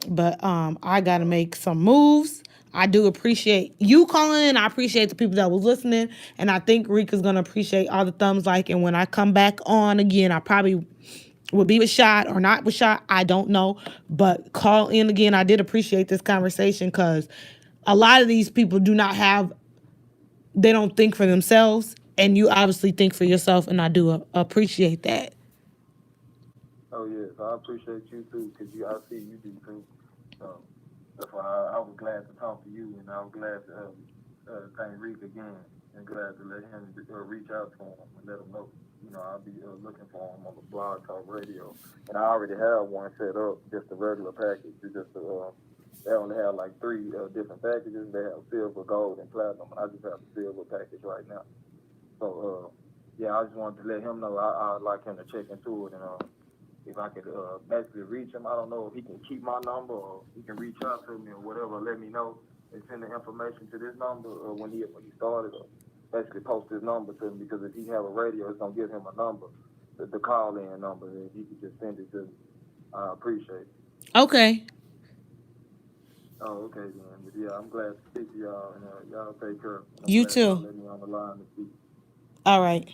But I gotta Uh, make some moves. I do appreciate you calling in. I appreciate the people that was listening, and I think Rika's gonna appreciate all the thumbs like. And when I come back on again, I probably will be with shot or not with shot. I don't know, but call in again. I did appreciate this conversation because a lot of these people do not have. They don't think for themselves, and you obviously think for yourself, and I do appreciate that. oh yes, I appreciate you too, cause I see you do too. So that's why I was glad to talk to you, and I was glad to thank Reek again, and glad to let him reach out to him and let him know. I'll be looking for him on the blog talk radio, and I already have one set up, just a regular package. It's just they only have like three different packages. They have silver, gold, and platinum, and I just have the silver package right now. So yeah, I just wanted to let him know I'd like him to check into it, and if I could basically reach him. I don't know if he can keep my number or he can reach out to me or whatever. Let me know and send the information to this number when he started. Or basically post his number to me, because if he have a radio, it's gonna give him a number, the call in number, and he could just send it to me. I appreciate it. Okay. Oh, okay then. But yeah, I'm glad to speak to y'all, and y'all take care. And I'm You glad y'all too. let me on the line to speak. All right.